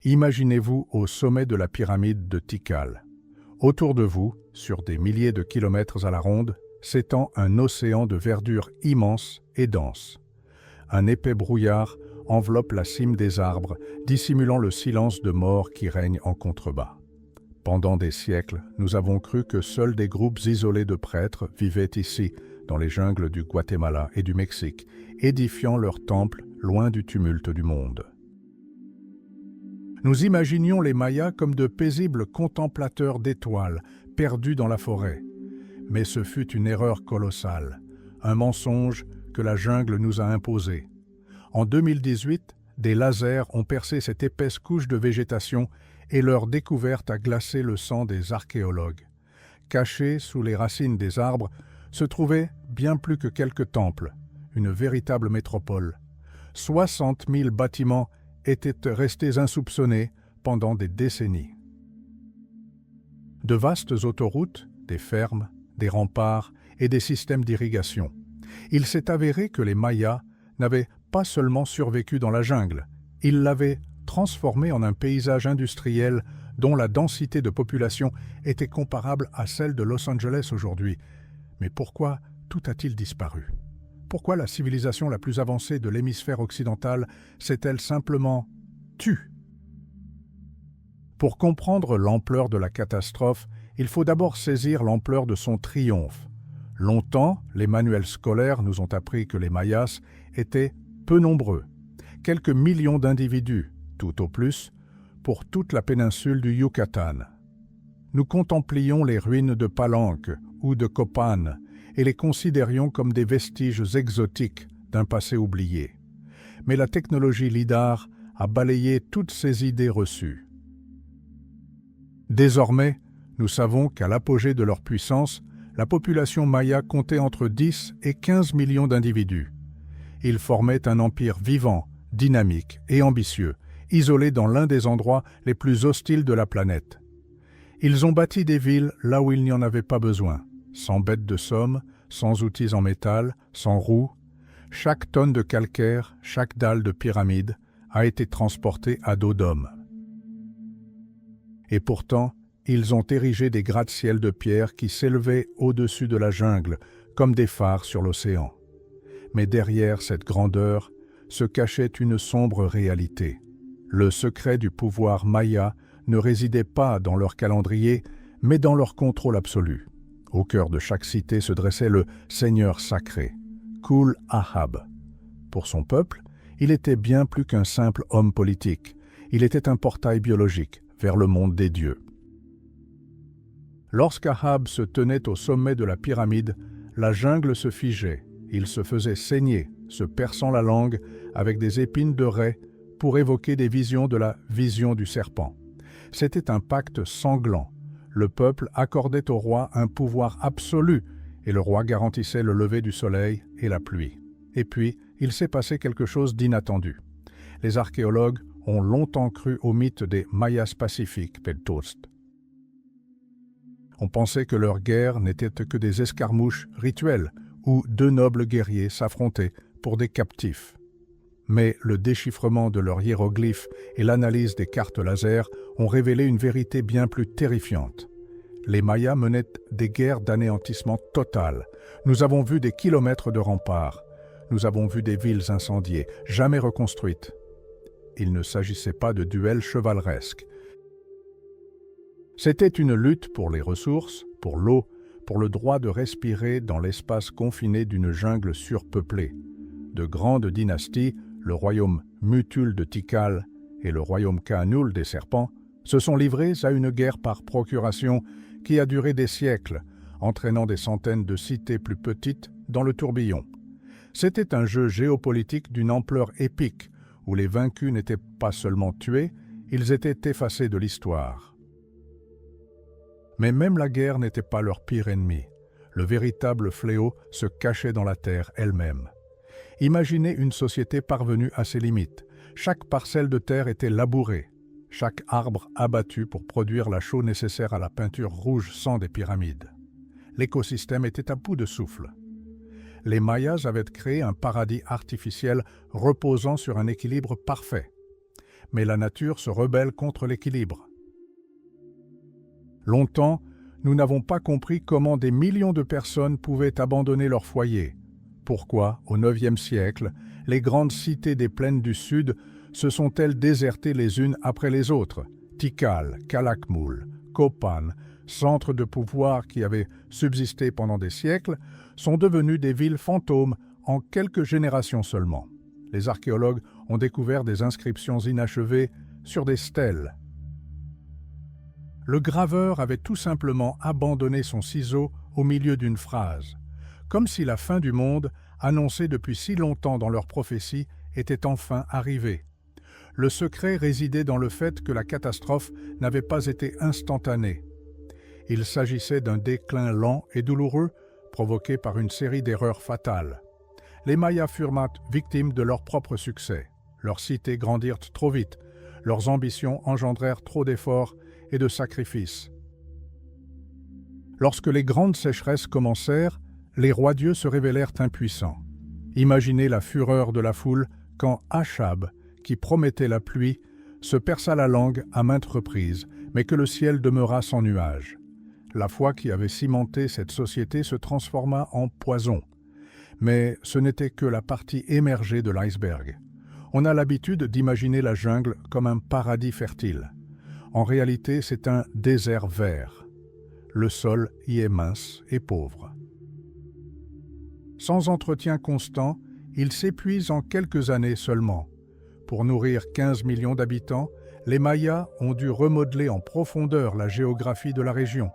Imaginez-vous au sommet de la pyramide de Tikal. Autour de vous, sur des milliers de kilomètres à la ronde, s'étend un océan de verdure immense et dense. Un épais brouillard enveloppe la cime des arbres, dissimulant le silence de mort qui règne en contrebas. Pendant des siècles, nous avons cru que seuls des groupes isolés de prêtres vivaient ici, dans les jungles du Guatemala et du Mexique, édifiant leurs temples loin du tumulte du monde. Nous imaginions les Mayas comme de paisibles contemplateurs d'étoiles, perdus dans la forêt. Mais ce fut une erreur colossale, un mensonge que la jungle nous a imposé. En 2018, des lasers ont percé cette épaisse couche de végétation et leur découverte a glacé le sang des archéologues. Cachés sous les racines des arbres se trouvaient bien plus que quelques temples, une véritable métropole. 60 000 bâtiments étaient restés insoupçonnés pendant des décennies. De vastes autoroutes, des fermes, des remparts et des systèmes d'irrigation. Il s'est avéré que les Mayas n'avaient pas seulement survécu dans la jungle, ils l'avaient transformé en un paysage industriel dont la densité de population était comparable à celle de Los Angeles aujourd'hui. Mais pourquoi tout a-t-il disparu? Pourquoi la civilisation la plus avancée de l'hémisphère occidental s'est-elle simplement tue? Pour comprendre l'ampleur de la catastrophe, il faut d'abord saisir l'ampleur de son triomphe. Longtemps, les manuels scolaires nous ont appris que les Mayas étaient peu nombreux, quelques millions d'individus, tout au plus, pour toute la péninsule du Yucatan. Nous contemplions les ruines de Palenque ou de Copan et les considérions comme des vestiges exotiques d'un passé oublié. Mais la technologie LIDAR a balayé toutes ces idées reçues. Désormais, nous savons qu'à l'apogée de leur puissance, la population maya comptait entre 10 et 15 millions d'individus. Ils formaient un empire vivant, dynamique et ambitieux, isolé dans l'un des endroits les plus hostiles de la planète. Ils ont bâti des villes là où il n'y en avait pas besoin, sans bêtes de somme, sans outils en métal, sans roues. Chaque tonne de calcaire, chaque dalle de pyramide a été transportée à dos d'homme. Et pourtant, ils ont érigé des gratte-ciel de pierre qui s'élevaient au-dessus de la jungle, comme des phares sur l'océan. Mais derrière cette grandeur se cachait une sombre réalité. Le secret du pouvoir maya ne résidait pas dans leur calendrier, mais dans leur contrôle absolu. Au cœur de chaque cité se dressait le seigneur sacré, Kul Ahab. Pour son peuple, il était bien plus qu'un simple homme politique. Il était un portail biologique vers le monde des dieux. Lorsqu'Ahab se tenait au sommet de la pyramide, la jungle se figeait. Il se faisait saigner, se perçant la langue avec des épines de raie pour évoquer des visions de la vision du serpent. C'était un pacte sanglant. Le peuple accordait au roi un pouvoir absolu et le roi garantissait le lever du soleil et la pluie. Et puis, il s'est passé quelque chose d'inattendu. Les archéologues ont longtemps cru au mythe des Mayas pacifiques, Peltost. On pensait que leur guerre n'était que des escarmouches rituelles où deux nobles guerriers s'affrontaient pour des captifs. Mais le déchiffrement de leurs hiéroglyphes et l'analyse des cartes laser ont révélé une vérité bien plus terrifiante. Les Mayas menaient des guerres d'anéantissement total. Nous avons vu des kilomètres de remparts. Nous avons vu des villes incendiées, jamais reconstruites. Il ne s'agissait pas de duels chevaleresques. C'était une lutte pour les ressources, pour l'eau, pour le droit de respirer dans l'espace confiné d'une jungle surpeuplée. De grandes dynasties, le royaume Mutul de Tikal et le royaume Khanul des serpents, se sont livrés à une guerre par procuration qui a duré des siècles, entraînant des centaines de cités plus petites dans le tourbillon. C'était un jeu géopolitique d'une ampleur épique, où les vaincus n'étaient pas seulement tués, ils étaient effacés de l'histoire. Mais même la guerre n'était pas leur pire ennemi. Le véritable fléau se cachait dans la terre elle-même. Imaginez une société parvenue à ses limites. Chaque parcelle de terre était labourée, chaque arbre abattu pour produire la chaux nécessaire à la peinture rouge sang des pyramides. L'écosystème était à bout de souffle. Les Mayas avaient créé un paradis artificiel reposant sur un équilibre parfait. mais la nature se rebelle contre l'équilibre. Longtemps, nous n'avons pas compris comment des millions de personnes pouvaient abandonner leur foyer. Pourquoi, au IXe siècle, les grandes cités des plaines du Sud se sont-elles désertées les unes après les autres? Tikal, Calakmul, Copan, centres de pouvoir qui avaient subsisté pendant des siècles, sont devenus des villes fantômes en quelques générations seulement. Les archéologues ont découvert des inscriptions inachevées sur des stèles. Le graveur avait tout simplement abandonné son ciseau au milieu d'une phrase, comme si la fin du monde, annoncée depuis si longtemps dans leur prophétie, était enfin arrivée. Le secret résidait dans le fait que la catastrophe n'avait pas été instantanée. Il s'agissait d'un déclin lent et douloureux provoqué par une série d'erreurs fatales. Les Mayas furent victimes de leur propre succès. Leurs cités grandirent trop vite, leurs ambitions engendrèrent trop d'efforts et de sacrifices. Lorsque les grandes sécheresses commencèrent, les rois-dieux se révélèrent impuissants. Imaginez la fureur de la foule quand Achab, qui promettait la pluie, se perça la langue à maintes reprises, mais que le ciel demeura sans nuages. La foi qui avait cimenté cette société se transforma en poison. Mais ce n'était que la partie émergée de l'iceberg. On a l'habitude d'imaginer la jungle comme un paradis fertile. En réalité, c'est un désert vert. Le sol y est mince et pauvre. Sans entretien constant, il s'épuise en quelques années seulement. Pour nourrir 15 millions d'habitants, les Mayas ont dû remodeler en profondeur la géographie de la région.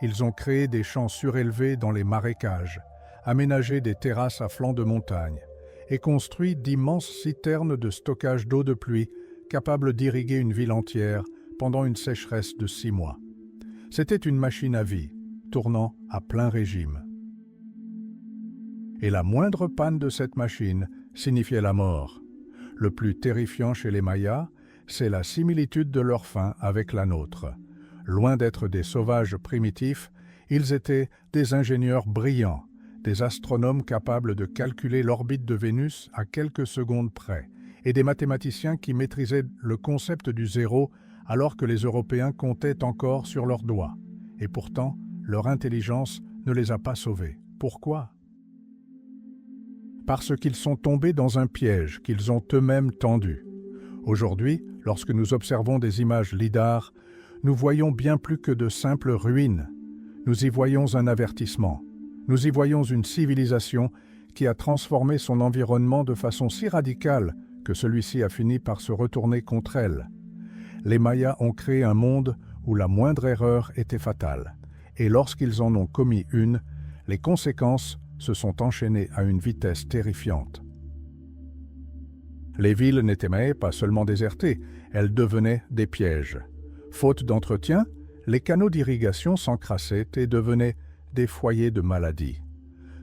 Ils ont créé des champs surélevés dans les marécages, aménagé des terrasses à flanc de montagne et construit d'immenses citernes de stockage d'eau de pluie capables d'irriguer une ville entière pendant une sécheresse de 6 mois. C'était une machine à vie, tournant à plein régime. Et la moindre panne de cette machine signifiait la mort. Le plus terrifiant chez les Mayas, c'est la similitude de leur fin avec la nôtre. Loin d'être des sauvages primitifs, ils étaient des ingénieurs brillants, des astronomes capables de calculer l'orbite de Vénus à quelques secondes près, et des mathématiciens qui maîtrisaient le concept du zéro alors que les Européens comptaient encore sur leurs doigts. Et pourtant, leur intelligence ne les a pas sauvés. Pourquoi ? Parce qu'ils sont tombés dans un piège qu'ils ont eux-mêmes tendu. Aujourd'hui, lorsque nous observons des images lidar, nous voyons bien plus que de simples ruines. Nous y voyons un avertissement. Nous y voyons une civilisation qui a transformé son environnement de façon si radicale que celui-ci a fini par se retourner contre elle. Les Mayas ont créé un monde où la moindre erreur était fatale. Et lorsqu'ils en ont commis une, les conséquences se sont enchaînées à une vitesse terrifiante. Les villes n'étaient pas seulement désertées, elles devenaient des pièges. Faute d'entretien, les canaux d'irrigation s'encrassaient et devenaient des foyers de maladies.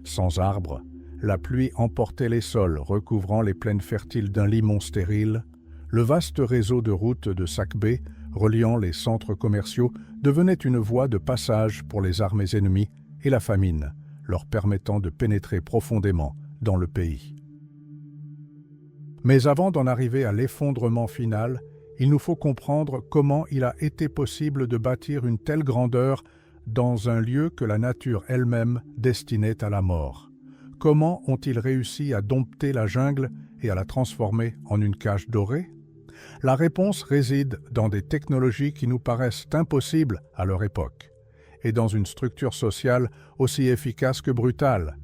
Sans arbres, la pluie emportait les sols recouvrant les plaines fertiles d'un limon stérile. Le vaste réseau de routes de Sakbé, reliant les centres commerciaux, devenait une voie de passage pour les armées ennemies et la famine, leur permettant de pénétrer profondément dans le pays. Mais avant d'en arriver à l'effondrement final, il nous faut comprendre comment il a été possible de bâtir une telle grandeur dans un lieu que la nature elle-même destinait à la mort. Comment ont-ils réussi à dompter la jungle et à la transformer en une cage dorée? La réponse réside dans des technologies qui nous paraissent impossibles à leur époque, et dans une structure sociale aussi efficace que brutale.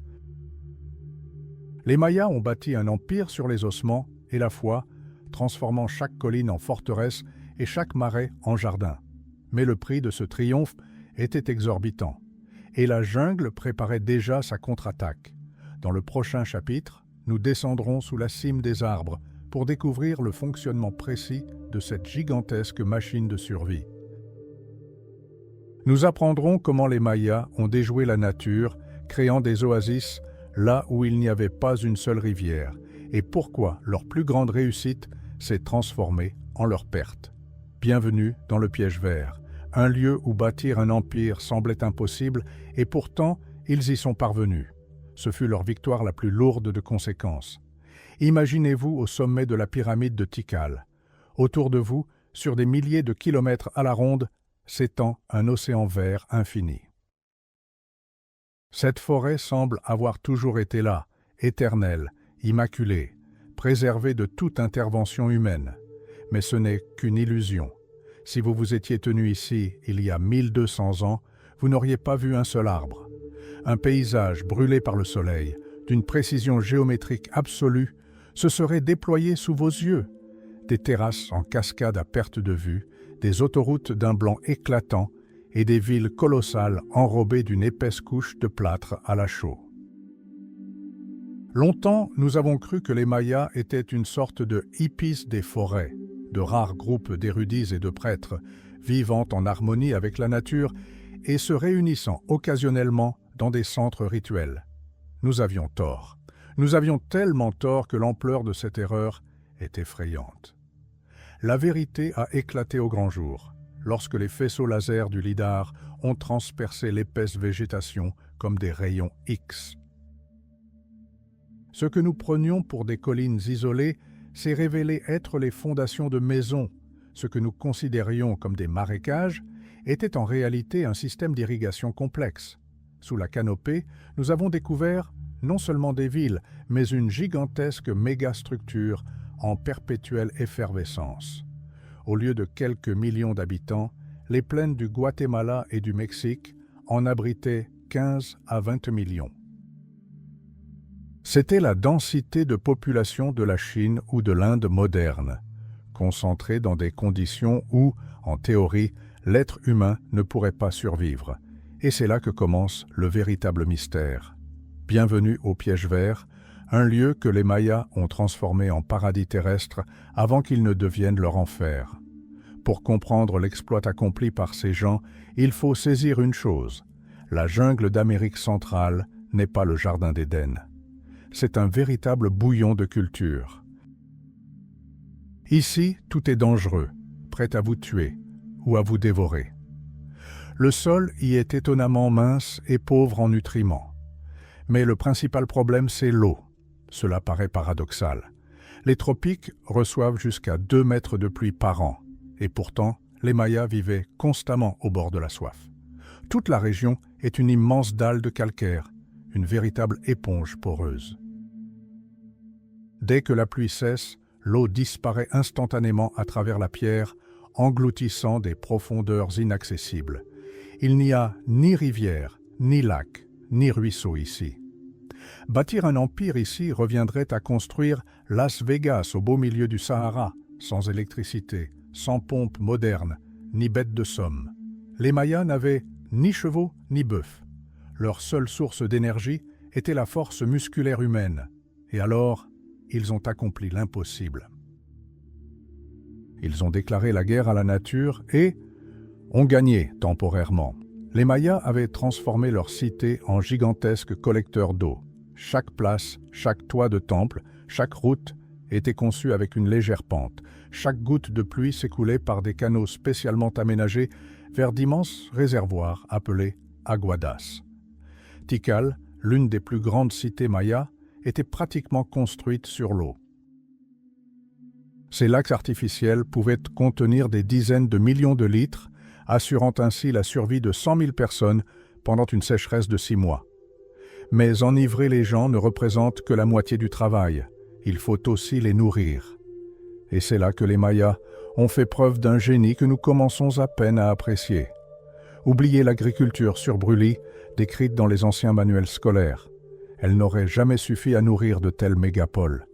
Les Mayas ont bâti un empire sur les ossements et la foi, transformant chaque colline en forteresse et chaque marais en jardin. Mais le prix de ce triomphe était exorbitant, et la jungle préparait déjà sa contre-attaque. Dans le prochain chapitre, nous descendrons sous la cime des arbres pour découvrir le fonctionnement précis de cette gigantesque machine de survie. Nous apprendrons comment les Mayas ont déjoué la nature, créant des oasis là où il n'y avait pas une seule rivière, et pourquoi leur plus grande réussite s'est transformée en leur perte. Bienvenue dans le piège vert, un lieu où bâtir un empire semblait impossible, et pourtant ils y sont parvenus. Ce fut leur victoire la plus lourde de conséquences. Imaginez-vous au sommet de la pyramide de Tikal. Autour de vous, sur des milliers de kilomètres à la ronde, s'étend un océan vert infini. Cette forêt semble avoir toujours été là, éternelle, immaculée, préservée de toute intervention humaine. Mais ce n'est qu'une illusion. Si vous vous étiez tenu ici il y a 1200 ans, vous n'auriez pas vu un seul arbre. Un paysage brûlé par le soleil, d'une précision géométrique absolue, se serait déployé sous vos yeux. Des terrasses en cascade à perte de vue, des autoroutes d'un blanc éclatant et des villes colossales enrobées d'une épaisse couche de plâtre à la chaux. Longtemps, nous avons cru que les Mayas étaient une sorte de hippies des forêts, de rares groupes d'érudits et de prêtres, vivant en harmonie avec la nature et se réunissant occasionnellement dans des centres rituels. Nous avions tort. Nous avions tellement tort que l'ampleur de cette erreur est effrayante. La vérité a éclaté au grand jour, lorsque les faisceaux laser du lidar ont transpercé l'épaisse végétation comme des rayons X. Ce que nous prenions pour des collines isolées s'est révélé être les fondations de maisons. Ce que nous considérions comme des marécages était en réalité un système d'irrigation complexe. Sous la canopée, nous avons découvert non seulement des villes, mais une gigantesque mégastructure en perpétuelle effervescence. Au lieu de quelques millions d'habitants, les plaines du Guatemala et du Mexique en abritaient 15 à 20 millions. C'était la densité de population de la Chine ou de l'Inde moderne, concentrée dans des conditions où, en théorie, l'être humain ne pourrait pas survivre. Et c'est là que commence le véritable mystère. Bienvenue au Piège Vert, un lieu que les Mayas ont transformé en paradis terrestre avant qu'il ne devienne leur enfer. Pour comprendre l'exploit accompli par ces gens, il faut saisir une chose. La jungle d'Amérique centrale n'est pas le jardin d'Éden. C'est un véritable bouillon de culture. Ici, tout est dangereux, prêt à vous tuer ou à vous dévorer. Le sol y est étonnamment mince et pauvre en nutriments. Mais le principal problème, c'est l'eau. Cela paraît paradoxal. Les tropiques reçoivent jusqu'à 2 mètres de pluie par an, et pourtant, les Mayas vivaient constamment au bord de la soif. Toute la région est une immense dalle de calcaire, une véritable éponge poreuse. Dès que la pluie cesse, l'eau disparaît instantanément à travers la pierre, engloutissant des profondeurs inaccessibles. Il n'y a ni rivière, ni lac, ni ruisseau ici. Bâtir un empire ici reviendrait à construire Las Vegas au beau milieu du Sahara, sans électricité, sans pompe moderne, ni bête de somme. Les Mayas n'avaient ni chevaux ni bœufs. Leur seule source d'énergie était la force musculaire humaine. Et alors, ils ont accompli l'impossible. Ils ont déclaré la guerre à la nature et ont gagné temporairement. Les Mayas avaient transformé leur cité en gigantesques collecteurs d'eau. Chaque place, chaque toit de temple, chaque route était conçue avec une légère pente. Chaque goutte de pluie s'écoulait par des canaux spécialement aménagés vers d'immenses réservoirs appelés aguadas. Tikal, l'une des plus grandes cités mayas, était pratiquement construite sur l'eau. Ces lacs artificiels pouvaient contenir des dizaines de millions de litres, assurant ainsi la survie de 100 000 personnes pendant une sécheresse de 6 mois. Mais enivrer les gens ne représente que la moitié du travail. Il faut aussi les nourrir. Et c'est là que les Mayas ont fait preuve d'un génie que nous commençons à peine à apprécier. Oubliez l'agriculture sur brûlis, décrite dans les anciens manuels scolaires. Elle n'aurait jamais suffi à nourrir de telles mégapoles.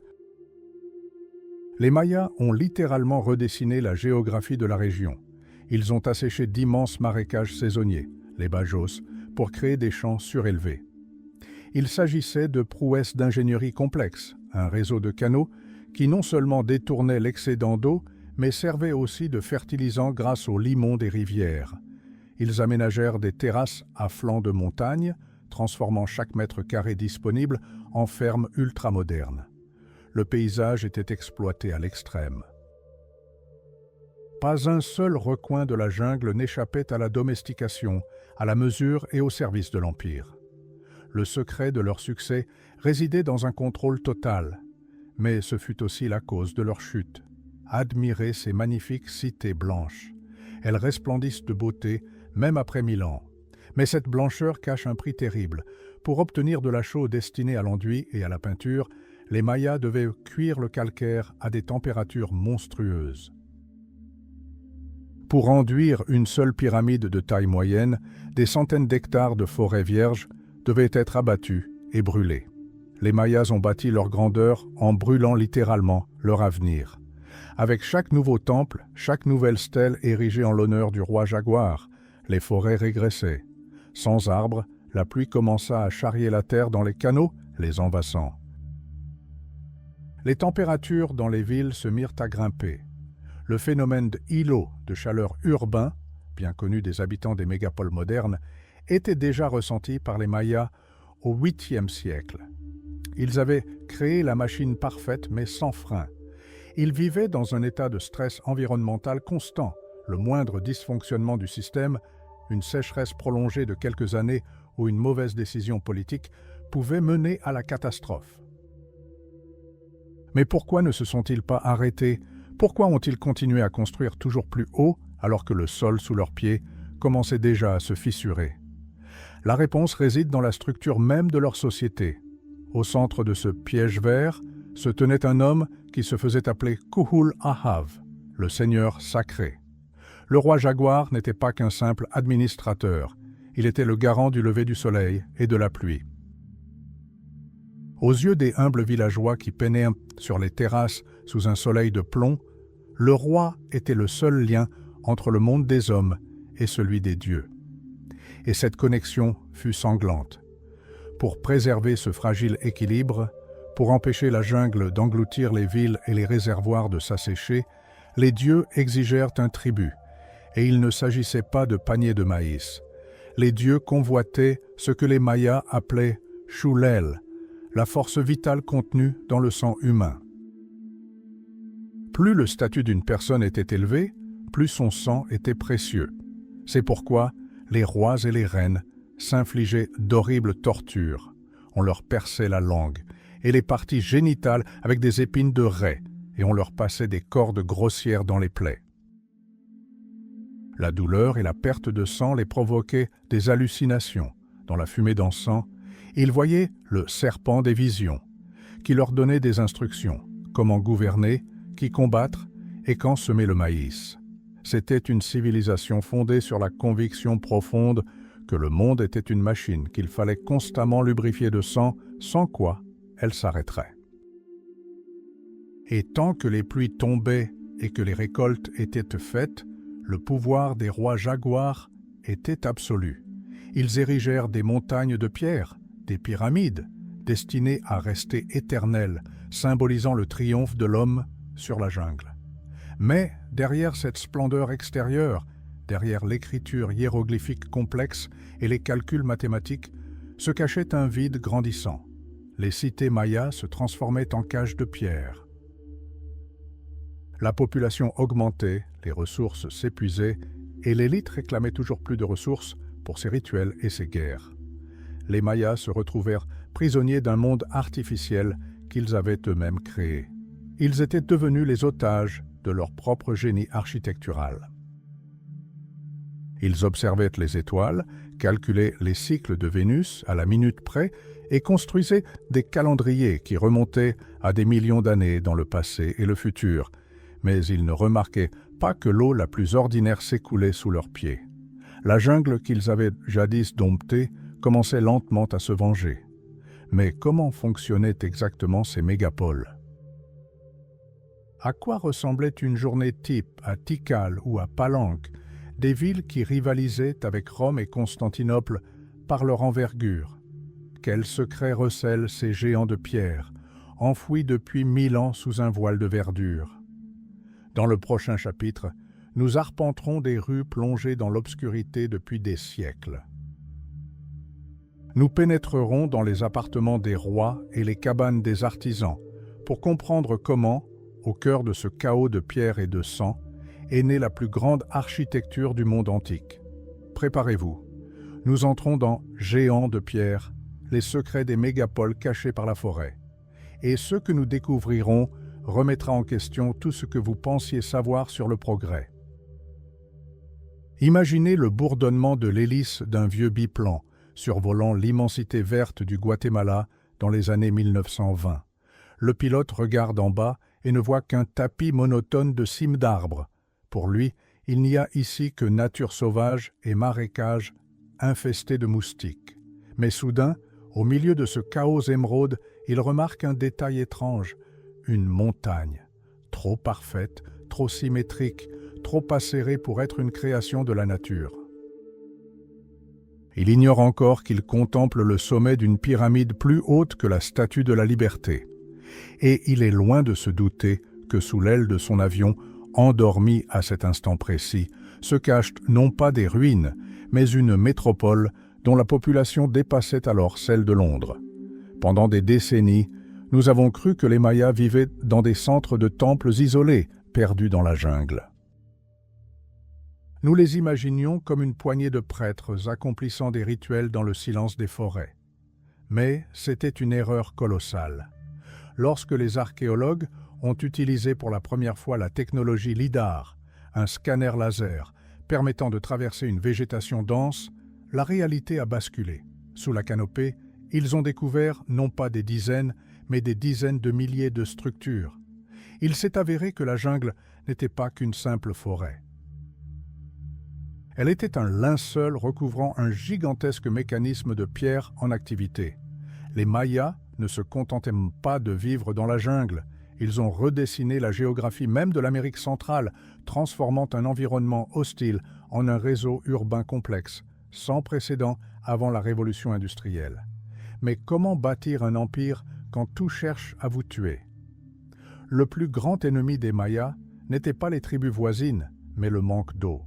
Les Mayas ont littéralement redessiné la géographie de la région. Ils ont asséché d'immenses marécages saisonniers, les bajos, pour créer des champs surélevés. Il s'agissait de prouesses d'ingénierie complexes, un réseau de canaux qui non seulement détournait l'excédent d'eau, mais servait aussi de fertilisant grâce aux limons des rivières. Ils aménagèrent des terrasses à flanc de montagne, transformant chaque mètre carré disponible en ferme ultramoderne. Le paysage était exploité à l'extrême. Pas un seul recoin de la jungle n'échappait à la domestication, à la mesure et au service de l'Empire. Le secret de leur succès résidait dans un contrôle total, mais ce fut aussi la cause de leur chute. Admirez ces magnifiques cités blanches. Elles resplendissent de beauté, même après 1000 ans. Mais cette blancheur cache un prix terrible. Pour obtenir de la chaux destinée à l'enduit et à la peinture, les Mayas devaient cuire le calcaire à des températures monstrueuses. Pour enduire une seule pyramide de taille moyenne, des centaines d'hectares de forêts vierges devaient être abattus et brûlés. Les Mayas ont bâti leur grandeur en brûlant littéralement leur avenir. Avec chaque nouveau temple, chaque nouvelle stèle érigée en l'honneur du roi Jaguar, les forêts régressaient. Sans arbres, la pluie commença à charrier la terre dans les canaux, les envasant. Les températures dans les villes se mirent à grimper. Le phénomène d'îlot de chaleur urbain, bien connu des habitants des mégapoles modernes, était déjà ressenti par les Mayas au 8e siècle. Ils avaient créé la machine parfaite mais sans frein. Ils vivaient dans un état de stress environnemental constant. Le moindre dysfonctionnement du système, une sécheresse prolongée de quelques années ou une mauvaise décision politique pouvait mener à la catastrophe. Mais pourquoi ne se sont-ils pas arrêtés? Pourquoi ont-ils continué à construire toujours plus haut alors que le sol sous leurs pieds commençait déjà à se fissurer? La réponse réside dans la structure même de leur société. Au centre de ce piège vert se tenait un homme qui se faisait appeler Kuhul Ahav, le seigneur sacré. Le roi Jaguar n'était pas qu'un simple administrateur, il était le garant du lever du soleil et de la pluie. Aux yeux des humbles villageois qui peinaient sur les terrasses sous un soleil de plomb, le roi était le seul lien entre le monde des hommes et celui des dieux. Et cette connexion fut sanglante. Pour préserver ce fragile équilibre, pour empêcher la jungle d'engloutir les villes et les réservoirs de s'assécher, les dieux exigèrent un tribut, et il ne s'agissait pas de paniers de maïs. Les dieux convoitaient ce que les Mayas appelaient « Shulel », la force vitale contenue dans le sang humain. Plus le statut d'une personne était élevé, plus son sang était précieux. C'est pourquoi les rois et les reines s'infligeaient d'horribles tortures. On leur perçait la langue et les parties génitales avec des épines de raie, et on leur passait des cordes grossières dans les plaies. La douleur et la perte de sang les provoquaient des hallucinations. Dans la fumée d'encens, ils voyaient le serpent des visions, qui leur donnait des instructions, comment gouverner, qui combattre et quand semer le maïs. C'était une civilisation fondée sur la conviction profonde que le monde était une machine qu'il fallait constamment lubrifier de sang, sans quoi elle s'arrêterait. Et tant que les pluies tombaient et que les récoltes étaient faites, le pouvoir des rois jaguars était absolu. Ils érigèrent des montagnes de pierre, des pyramides, destinées à rester éternelles, symbolisant le triomphe de l'homme sur la jungle. Mais derrière cette splendeur extérieure, derrière l'écriture hiéroglyphique complexe et les calculs mathématiques, se cachait un vide grandissant. Les cités mayas se transformaient en cages de pierre. La population augmentait, les ressources s'épuisaient, et l'élite réclamait toujours plus de ressources pour ses rituels et ses guerres. Les Mayas se retrouvèrent prisonniers d'un monde artificiel qu'ils avaient eux-mêmes créé. Ils étaient devenus les otages de leur propre génie architectural. Ils observaient les étoiles, calculaient les cycles de Vénus à la minute près et construisaient des calendriers qui remontaient à des millions d'années dans le passé et le futur, mais ils ne remarquaient pas que l'eau la plus ordinaire s'écoulait sous leurs pieds. La jungle qu'ils avaient jadis domptée commençait lentement à se venger. Mais comment fonctionnaient exactement ces mégapoles? À quoi ressemblait une journée type à Tikal ou à Palenque, des villes qui rivalisaient avec Rome et Constantinople par leur envergure? Quels secrets recèlent ces géants de pierre, enfouis depuis 1000 ans sous un voile de verdure? Dans le prochain chapitre, nous arpenterons des rues plongées dans l'obscurité depuis des siècles. Nous pénétrerons dans les appartements des rois et les cabanes des artisans pour comprendre comment, au cœur de ce chaos de pierre et de sang, est née la plus grande architecture du monde antique. Préparez-vous, nous entrons dans Géants de pierre, les secrets des mégapoles cachés par la forêt. Et ce que nous découvrirons remettra en question tout ce que vous pensiez savoir sur le progrès. Imaginez le bourdonnement de l'hélice d'un vieux biplan survolant l'immensité verte du Guatemala dans les années 1920. Le pilote regarde en bas et ne voit qu'un tapis monotone de cimes d'arbres. Pour lui, il n'y a ici que nature sauvage et marécages infestés de moustiques. Mais soudain, au milieu de ce chaos émeraude, il remarque un détail étrange, une montagne, trop parfaite, trop symétrique, trop acérée pour être une création de la nature. Il ignore encore qu'il contemple le sommet d'une pyramide plus haute que la Statue de la Liberté. Et il est loin de se douter que sous l'aile de son avion, endormi à cet instant précis, se cachent non pas des ruines, mais une métropole dont la population dépassait alors celle de Londres. Pendant des décennies, nous avons cru que les Mayas vivaient dans des centres de temples isolés, perdus dans la jungle. Nous les imaginions comme une poignée de prêtres accomplissant des rituels dans le silence des forêts. Mais c'était une erreur colossale. Lorsque les archéologues ont utilisé pour la première fois la technologie LIDAR, un scanner laser permettant de traverser une végétation dense, la réalité a basculé. Sous la canopée, ils ont découvert non pas des dizaines, mais des dizaines de milliers de structures. Il s'est avéré que la jungle n'était pas qu'une simple forêt. Elle était un linceul recouvrant un gigantesque mécanisme de pierre en activité. Les Mayas ne se contentaient pas de vivre dans la jungle. Ils ont redessiné la géographie même de l'Amérique centrale, transformant un environnement hostile en un réseau urbain complexe, sans précédent avant la révolution industrielle. Mais comment bâtir un empire quand tout cherche à vous tuer? Le plus grand ennemi des Mayas n'était pas les tribus voisines, mais le manque d'eau.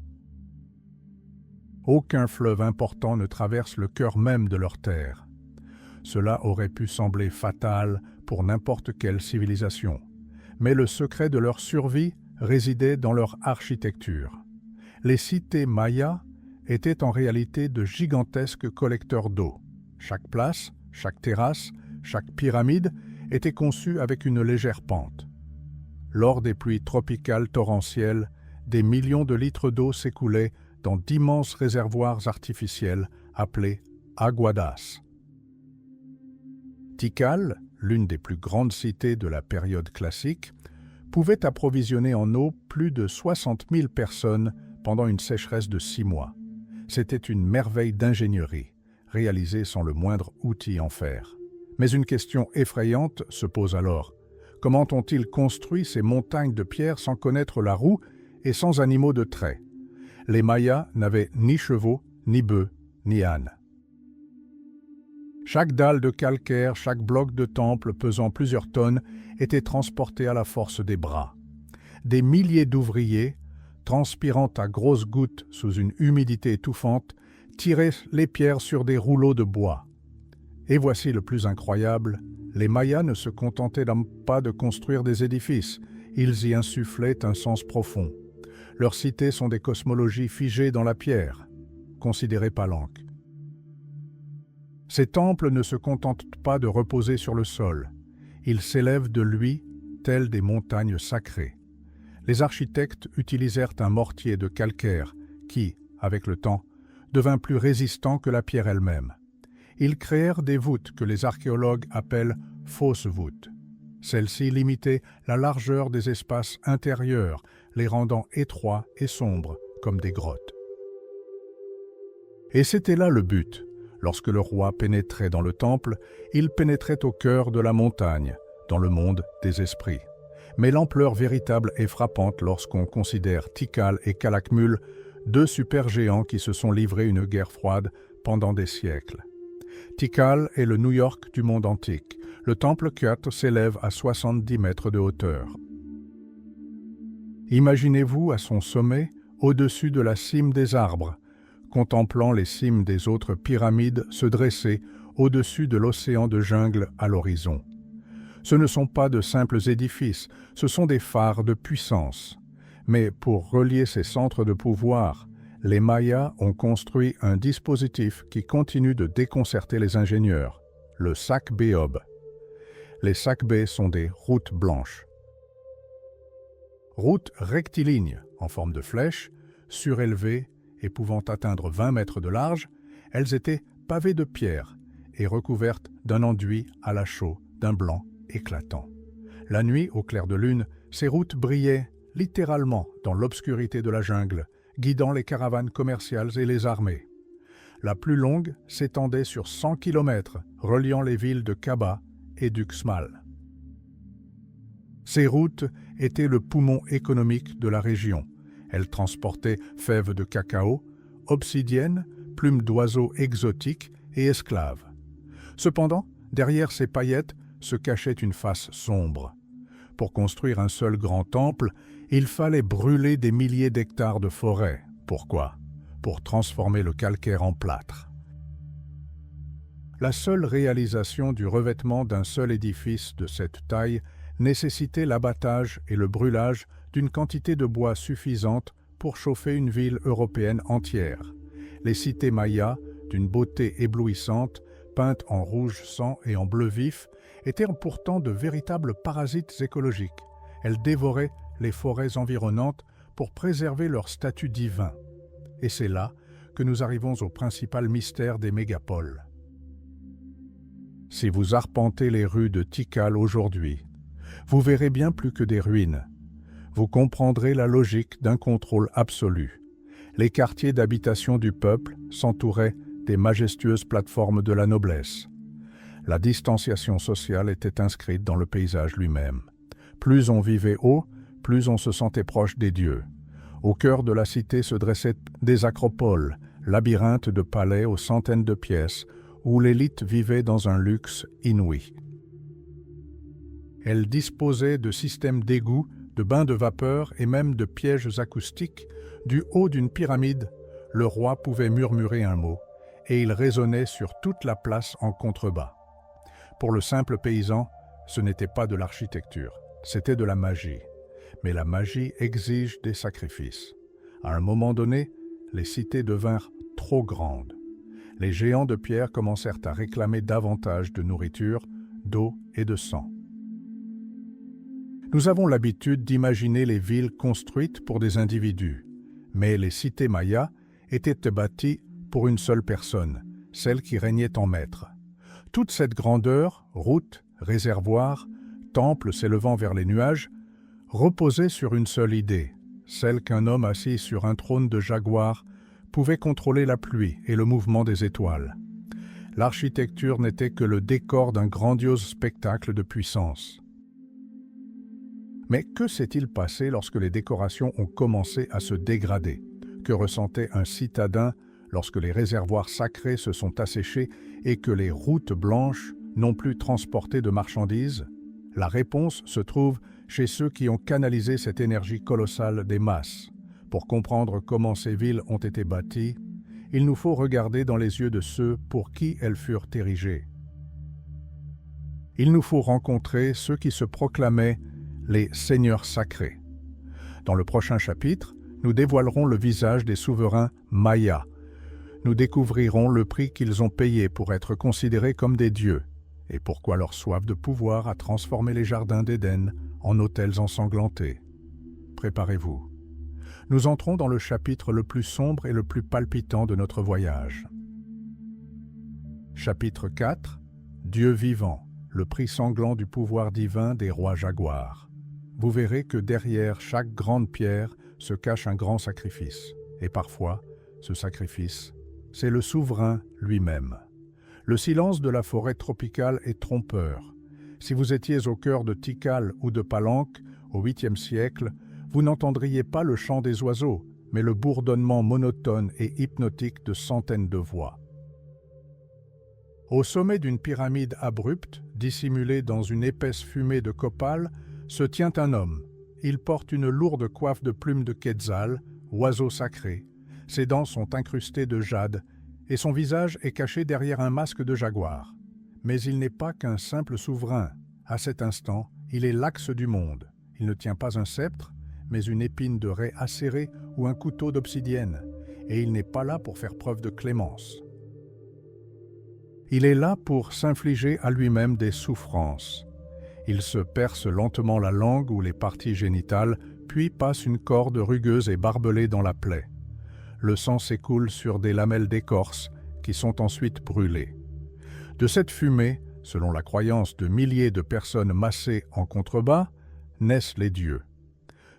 Aucun fleuve important ne traverse le cœur même de leur terre. Cela aurait pu sembler fatal pour n'importe quelle civilisation, mais le secret de leur survie résidait dans leur architecture. Les cités mayas étaient en réalité de gigantesques collecteurs d'eau. Chaque place, chaque terrasse, chaque pyramide était conçue avec une légère pente. Lors des pluies tropicales torrentielles, des millions de litres d'eau s'écoulaient dans d'immenses réservoirs artificiels appelés aguadas. Tikal, l'une des plus grandes cités de la période classique, pouvait approvisionner en eau plus de 60 000 personnes pendant une sécheresse de 6 mois. C'était une merveille d'ingénierie, réalisée sans le moindre outil en fer. Mais une question effrayante se pose alors. Comment ont-ils construit ces montagnes de pierre sans connaître la roue et sans animaux de trait? Les Mayas n'avaient ni chevaux, ni bœufs, ni ânes. Chaque dalle de calcaire, chaque bloc de temple pesant plusieurs tonnes était transporté à la force des bras. Des milliers d'ouvriers, transpirant à grosses gouttes sous une humidité étouffante, tiraient les pierres sur des rouleaux de bois. Et voici le plus incroyable, les Mayas ne se contentaient pas de construire des édifices, ils y insufflaient un sens profond. Leurs cités sont des cosmologies figées dans la pierre, considérées palanques. Ces temples ne se contentent pas de reposer sur le sol. Ils s'élèvent de lui, tels des montagnes sacrées. Les architectes utilisèrent un mortier de calcaire qui, avec le temps, devint plus résistant que la pierre elle-même. Ils créèrent des voûtes que les archéologues appellent fausses voûtes. Celles-ci limitaient la largeur des espaces intérieurs, les rendant étroits et sombres comme des grottes. Et c'était là le but. Lorsque le roi pénétrait dans le temple, il pénétrait au cœur de la montagne, dans le monde des esprits. Mais l'ampleur véritable est frappante lorsqu'on considère Tikal et Calakmul, deux supergéants qui se sont livrés une guerre froide pendant des siècles. Tikal est le New York du monde antique. Le temple Khat s'élève à 70 mètres de hauteur. Imaginez-vous à son sommet, au-dessus de la cime des arbres, contemplant les cimes des autres pyramides se dresser au-dessus de l'océan de jungle à l'horizon. Ce ne sont pas de simples édifices, ce sont des phares de puissance. Mais pour relier ces centres de pouvoir, les Mayas ont construit un dispositif qui continue de déconcerter les ingénieurs, le sac Béob. Les sac-bés sont des routes blanches. Routes rectilignes, en forme de flèche, surélevées et pouvant atteindre 20 mètres de large, elles étaient pavées de pierres et recouvertes d'un enduit à la chaux d'un blanc éclatant. La nuit, au clair de lune, ces routes brillaient littéralement dans l'obscurité de la jungle, guidant les caravanes commerciales et les armées. La plus longue s'étendait sur 100 km, reliant les villes de Kaba et d'Uxmal. Ces routes étaient le poumon économique de la région. Elles transportaient fèves de cacao, obsidiennes, plumes d'oiseaux exotiques et esclaves. Cependant, derrière ces paillettes se cachait une face sombre. Pour construire un seul grand temple, il fallait brûler des milliers d'hectares de forêt. Pourquoi? Pour transformer le calcaire en plâtre. La seule réalisation du revêtement d'un seul édifice de cette taille nécessitait l'abattage et le brûlage d'une quantité de bois suffisante pour chauffer une ville européenne entière. Les cités mayas, d'une beauté éblouissante, peintes en rouge sang et en bleu vif, étaient pourtant de véritables parasites écologiques. Elles dévoraient les forêts environnantes pour préserver leur statut divin. Et c'est là que nous arrivons au principal mystère des mégapoles. Si vous arpentez les rues de Tikal aujourd'hui, vous verrez bien plus que des ruines. Vous comprendrez la logique d'un contrôle absolu. Les quartiers d'habitation du peuple s'entouraient des majestueuses plateformes de la noblesse. La distanciation sociale était inscrite dans le paysage lui-même. Plus on vivait haut, plus on se sentait proche des dieux. Au cœur de la cité se dressaient des acropoles, labyrinthes de palais aux centaines de pièces, où l'élite vivait dans un luxe inouï. Elle disposait de systèmes d'égouts, de bains de vapeur et même de pièges acoustiques. Du haut d'une pyramide, le roi pouvait murmurer un mot, et il résonnait sur toute la place en contrebas. Pour le simple paysan, ce n'était pas de l'architecture, c'était de la magie. Mais la magie exige des sacrifices. À un moment donné, les cités devinrent trop grandes. Les géants de pierre commencèrent à réclamer davantage de nourriture, d'eau et de sang. Nous avons l'habitude d'imaginer les villes construites pour des individus, mais les cités mayas étaient bâties pour une seule personne, celle qui régnait en maître. Toute cette grandeur, routes, réservoirs, temples s'élevant vers les nuages, reposait sur une seule idée, celle qu'un homme assis sur un trône de jaguar pouvait contrôler la pluie et le mouvement des étoiles. L'architecture n'était que le décor d'un grandiose spectacle de puissance. Mais que s'est-il passé lorsque les décorations ont commencé à se dégrader? Que ressentait un citadin lorsque les réservoirs sacrés se sont asséchés et que les routes blanches n'ont plus transporté de marchandises? La réponse se trouve chez ceux qui ont canalisé cette énergie colossale des masses. Pour comprendre comment ces villes ont été bâties, il nous faut regarder dans les yeux de ceux pour qui elles furent érigées. Il nous faut rencontrer ceux qui se proclamaient les seigneurs sacrés. Dans le prochain chapitre, nous dévoilerons le visage des souverains mayas. Nous découvrirons le prix qu'ils ont payé pour être considérés comme des dieux et pourquoi leur soif de pouvoir a transformé les jardins d'Éden en hôtels ensanglantés. Préparez-vous. Nous entrons dans le chapitre le plus sombre et le plus palpitant de notre voyage. Chapitre 4. Dieu vivant, le prix sanglant du pouvoir divin des rois jaguars. Vous verrez que derrière chaque grande pierre se cache un grand sacrifice. Et parfois, ce sacrifice, c'est le souverain lui-même. Le silence de la forêt tropicale est trompeur. Si vous étiez au cœur de Tikal ou de Palenque, au 8e siècle, vous n'entendriez pas le chant des oiseaux, mais le bourdonnement monotone et hypnotique de centaines de voix. Au sommet d'une pyramide abrupte, dissimulée dans une épaisse fumée de copal, se tient un homme. Il porte une lourde coiffe de plumes de quetzal, oiseau sacré. Ses dents sont incrustées de jade et son visage est caché derrière un masque de jaguar. Mais il n'est pas qu'un simple souverain. À cet instant, il est l'axe du monde. Il ne tient pas un sceptre, mais une épine de raie acérée ou un couteau d'obsidienne. Et il n'est pas là pour faire preuve de clémence. Il est là pour s'infliger à lui-même des souffrances. Il se perce lentement la langue ou les parties génitales, puis passe une corde rugueuse et barbelée dans la plaie. Le sang s'écoule sur des lamelles d'écorce qui sont ensuite brûlées. De cette fumée, selon la croyance de milliers de personnes massées en contrebas, naissent les dieux.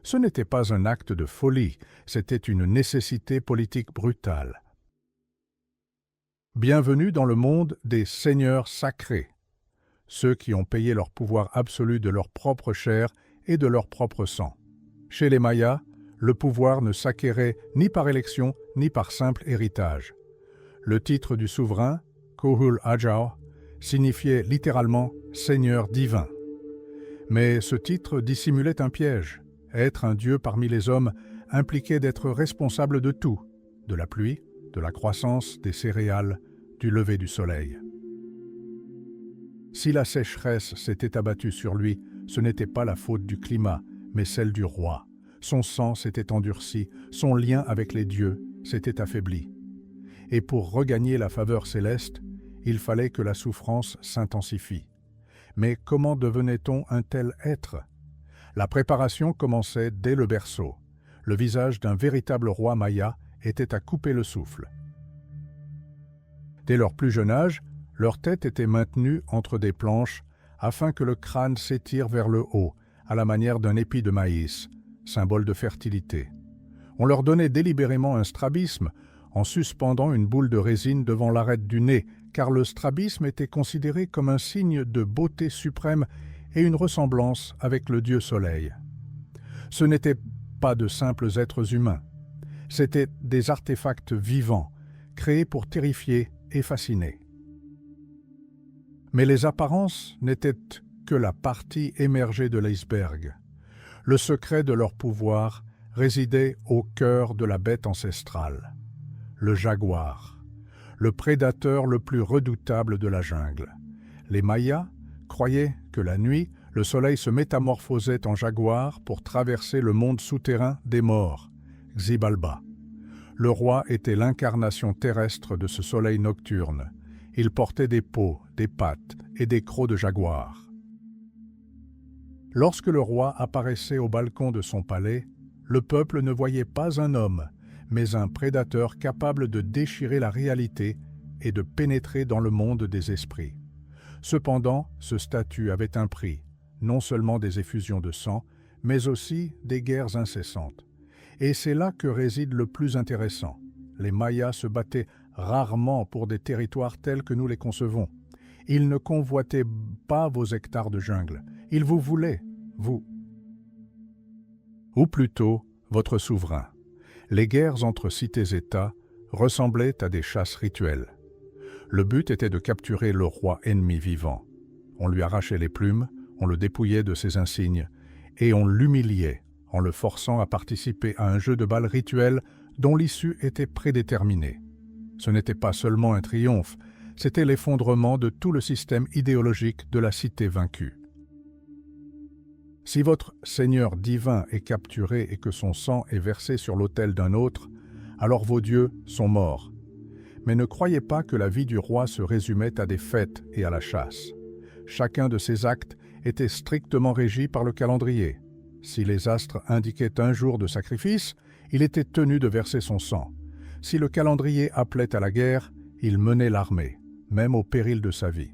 Ce n'était pas un acte de folie, c'était une nécessité politique brutale. Bienvenue dans le monde des seigneurs sacrés, ceux qui ont payé leur pouvoir absolu de leur propre chair et de leur propre sang. Chez les Mayas, le pouvoir ne s'acquérait ni par élection ni par simple héritage. Le titre du souverain, Kohul Ajao, signifiait littéralement « Seigneur divin ». Mais ce titre dissimulait un piège. Être un dieu parmi les hommes impliquait d'être responsable de tout, de la pluie, de la croissance des céréales, du lever du soleil. Si la sécheresse s'était abattue sur lui, ce n'était pas la faute du climat, mais celle du roi. Son sang s'était endurci, son lien avec les dieux s'était affaibli. Et pour regagner la faveur céleste, il fallait que la souffrance s'intensifie. Mais comment devenait-on un tel être? La préparation commençait dès le berceau. Le visage d'un véritable roi maya était à couper le souffle. Dès leur plus jeune âge, leur tête était maintenue entre des planches afin que le crâne s'étire vers le haut, à la manière d'un épi de maïs, symbole de fertilité. On leur donnait délibérément un strabisme en suspendant une boule de résine devant l'arête du nez, car le strabisme était considéré comme un signe de beauté suprême et une ressemblance avec le dieu soleil. Ce n'étaient pas de simples êtres humains, c'étaient des artefacts vivants, créés pour terrifier et fasciner. Mais les apparences n'étaient que la partie émergée de l'iceberg. Le secret de leur pouvoir résidait au cœur de la bête ancestrale, le jaguar, le prédateur le plus redoutable de la jungle. Les Mayas croyaient que la nuit, le soleil se métamorphosait en jaguar pour traverser le monde souterrain des morts, Xibalba. Le roi était l'incarnation terrestre de ce soleil nocturne. Il portait des peaux, des pattes et des crocs de jaguar. Lorsque le roi apparaissait au balcon de son palais, le peuple ne voyait pas un homme, mais un prédateur capable de déchirer la réalité et de pénétrer dans le monde des esprits. Cependant, ce statut avait un prix, non seulement des effusions de sang, mais aussi des guerres incessantes. Et c'est là que réside le plus intéressant. Les Mayas se battaient rarement pour des territoires tels que nous les concevons. Ils ne convoitaient pas vos hectares de jungle. Ils vous voulaient, vous. Ou plutôt, votre souverain. Les guerres entre cités-États ressemblaient à des chasses rituelles. Le but était de capturer le roi ennemi vivant. On lui arrachait les plumes, on le dépouillait de ses insignes, et on l'humiliait en le forçant à participer à un jeu de balles rituel dont l'issue était prédéterminée. Ce n'était pas seulement un triomphe, c'était l'effondrement de tout le système idéologique de la cité vaincue. Si votre Seigneur divin est capturé et que son sang est versé sur l'autel d'un autre, alors vos dieux sont morts. Mais ne croyez pas que la vie du roi se résumait à des fêtes et à la chasse. Chacun de ces actes était strictement régi par le calendrier. Si les astres indiquaient un jour de sacrifice, il était tenu de verser son sang. Si le calendrier appelait à la guerre, il menait l'armée, même au péril de sa vie.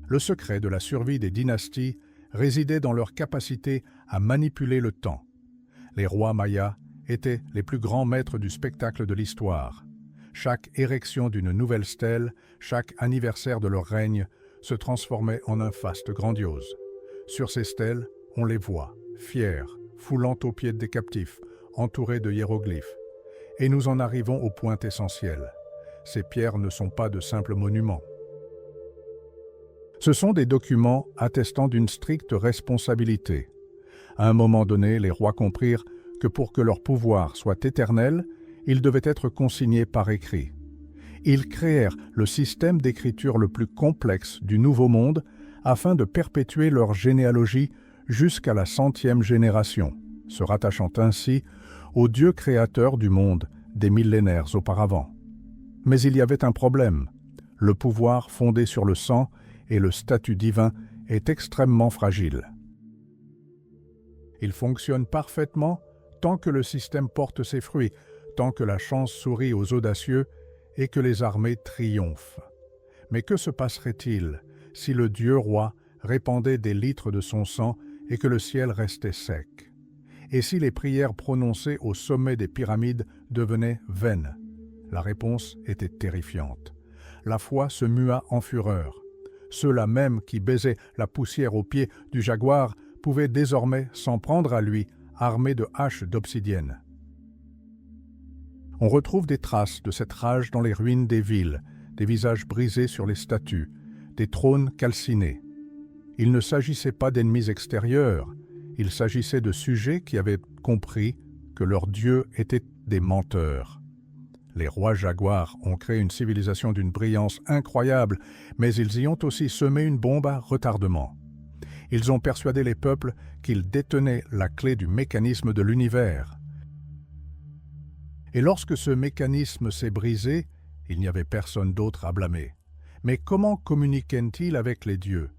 Le secret de la survie des dynasties résidait dans leur capacité à manipuler le temps. Les rois mayas étaient les plus grands maîtres du spectacle de l'histoire. Chaque érection d'une nouvelle stèle, chaque anniversaire de leur règne se transformait en un faste grandiose. Sur ces stèles, on les voit, fiers, foulant aux pieds des captifs, entourés de hiéroglyphes. Et nous en arrivons au point essentiel. Ces pierres ne sont pas de simples monuments. Ce sont des documents attestant d'une stricte responsabilité. À un moment donné, les rois comprirent que pour que leur pouvoir soit éternel, il devait être consigné par écrit. Ils créèrent le système d'écriture le plus complexe du Nouveau Monde afin de perpétuer leur généalogie jusqu'à la 100e génération, se rattachant ainsi au Dieu créateur du monde des millénaires auparavant. Mais il y avait un problème. Le pouvoir fondé sur le sang et le statut divin est extrêmement fragile. Il fonctionne parfaitement tant que le système porte ses fruits, tant que la chance sourit aux audacieux et que les armées triomphent. Mais que se passerait-il si le Dieu roi répandait des litres de son sang et que le ciel restait sec? Et si les prières prononcées au sommet des pyramides devenaient vaines? La réponse était terrifiante. La foi se mua en fureur. Ceux-là même qui baisaient la poussière aux pieds du jaguar pouvaient désormais s'en prendre à lui, armés de haches d'obsidienne. On retrouve des traces de cette rage dans les ruines des villes, des visages brisés sur les statues, des trônes calcinés. Il ne s'agissait pas d'ennemis extérieurs, il s'agissait de sujets qui avaient compris que leurs dieux étaient des menteurs. Les rois jaguars ont créé une civilisation d'une brillance incroyable, mais ils y ont aussi semé une bombe à retardement. Ils ont persuadé les peuples qu'ils détenaient la clé du mécanisme de l'univers. Et lorsque ce mécanisme s'est brisé, il n'y avait personne d'autre à blâmer. Mais comment communiquaient-ils avec les dieux?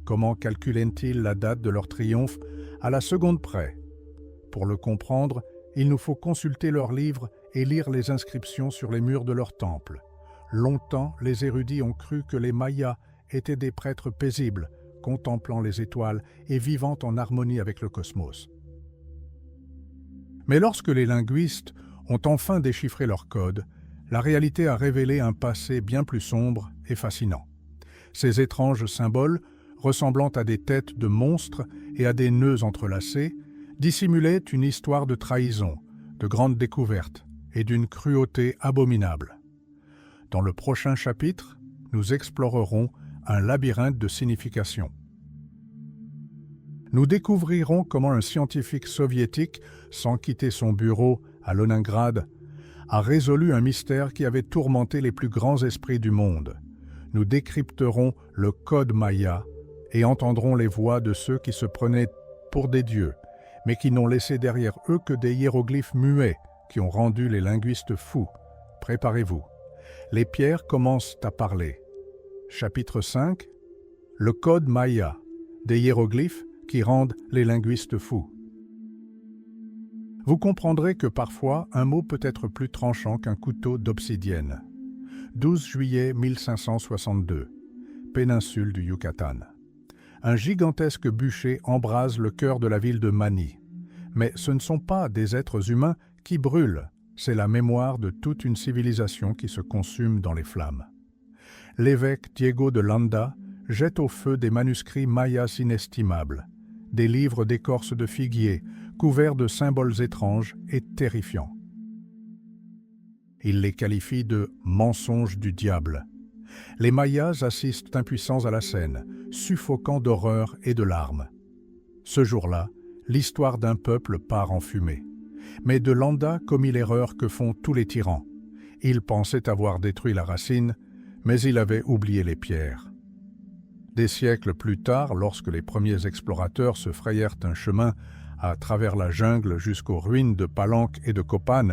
Comment calculaient-ils la date de leur triomphe à la seconde près? Pour le comprendre, il nous faut consulter leurs livres et lire les inscriptions sur les murs de leur temple. Longtemps, les érudits ont cru que les Mayas étaient des prêtres paisibles, contemplant les étoiles et vivant en harmonie avec le cosmos. Mais lorsque les linguistes ont enfin déchiffré leur code, la réalité a révélé un passé bien plus sombre et fascinant. Ces étranges symboles, ressemblant à des têtes de monstres et à des nœuds entrelacés, dissimulaient une histoire de trahison, de grandes découvertes et d'une cruauté abominable. Dans le prochain chapitre, nous explorerons un labyrinthe de significations. Nous découvrirons comment un scientifique soviétique, sans quitter son bureau à Leningrad, a résolu un mystère qui avait tourmenté les plus grands esprits du monde. Nous décrypterons le code maya et entendrons les voix de ceux qui se prenaient pour des dieux, mais qui n'ont laissé derrière eux que des hiéroglyphes muets qui ont rendu les linguistes fous. Préparez-vous. Les pierres commencent à parler. Chapitre 5. Le code maya, des hiéroglyphes qui rendent les linguistes fous. Vous comprendrez que parfois, un mot peut être plus tranchant qu'un couteau d'obsidienne. 12 juillet 1562, péninsule du Yucatan. Un gigantesque bûcher embrase le cœur de la ville de Mani. Mais ce ne sont pas des êtres humains qui brûlent, c'est la mémoire de toute une civilisation qui se consume dans les flammes. L'évêque Diego de Landa jette au feu des manuscrits mayas inestimables, des livres d'écorce de figuier, couverts de symboles étranges et terrifiants. Il les qualifie de « mensonges du diable ». Les Mayas assistent impuissants à la scène, suffoquant d'horreur et de larmes. Ce jour-là, l'histoire d'un peuple part en fumée. Mais de Landa commit l'erreur que font tous les tyrans. Il pensait avoir détruit la racine, mais il avait oublié les pierres. Des siècles plus tard, lorsque les premiers explorateurs se frayèrent un chemin à travers la jungle jusqu'aux ruines de Palenque et de Copan,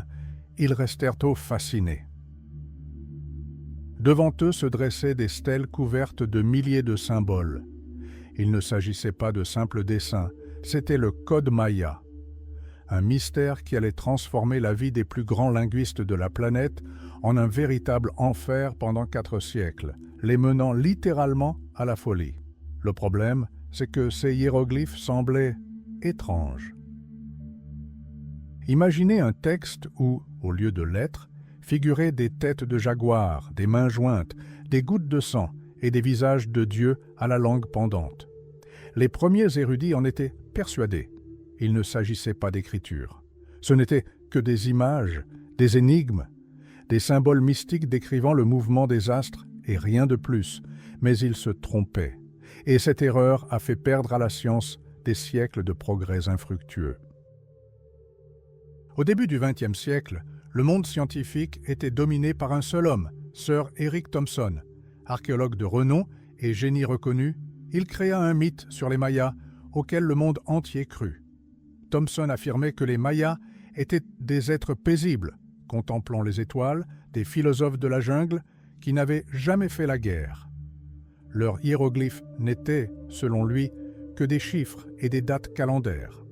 ils restèrent fascinés. Devant eux se dressaient des stèles couvertes de milliers de symboles. Il ne s'agissait pas de simples dessins, c'était le code maya. Un mystère qui allait transformer la vie des plus grands linguistes de la planète en un véritable enfer pendant 4 siècles, les menant littéralement à la folie. Le problème, c'est que ces hiéroglyphes semblaient étranges. Imaginez un texte où, au lieu de lettres, figuraient des têtes de jaguars, des mains jointes, des gouttes de sang et des visages de dieux à la langue pendante. Les premiers érudits en étaient persuadés. Il ne s'agissait pas d'écriture. Ce n'étaient que des images, des énigmes, des symboles mystiques décrivant le mouvement des astres et rien de plus, mais ils se trompaient. Et cette erreur a fait perdre à la science des siècles de progrès infructueux. Au début du XXe siècle, le monde scientifique était dominé par un seul homme, Sir Eric Thomson. Archéologue de renom et génie reconnu, il créa un mythe sur les Mayas auquel le monde entier crut. Thomson affirmait que les Mayas étaient des êtres paisibles, contemplant les étoiles, des philosophes de la jungle qui n'avaient jamais fait la guerre. Leurs hiéroglyphes n'étaient, selon lui, que des chiffres et des dates calendaires.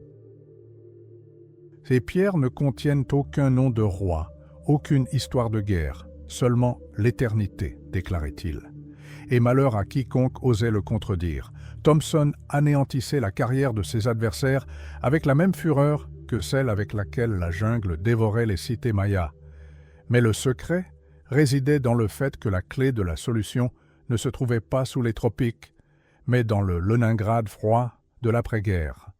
Ces pierres ne contiennent aucun nom de roi, aucune histoire de guerre, seulement l'éternité, déclarait-il. Et malheur à quiconque osait le contredire. Thompson anéantissait la carrière de ses adversaires avec la même fureur que celle avec laquelle la jungle dévorait les cités mayas. Mais le secret résidait dans le fait que la clé de la solution ne se trouvait pas sous les tropiques, mais dans le Leningrad froid de l'après-guerre.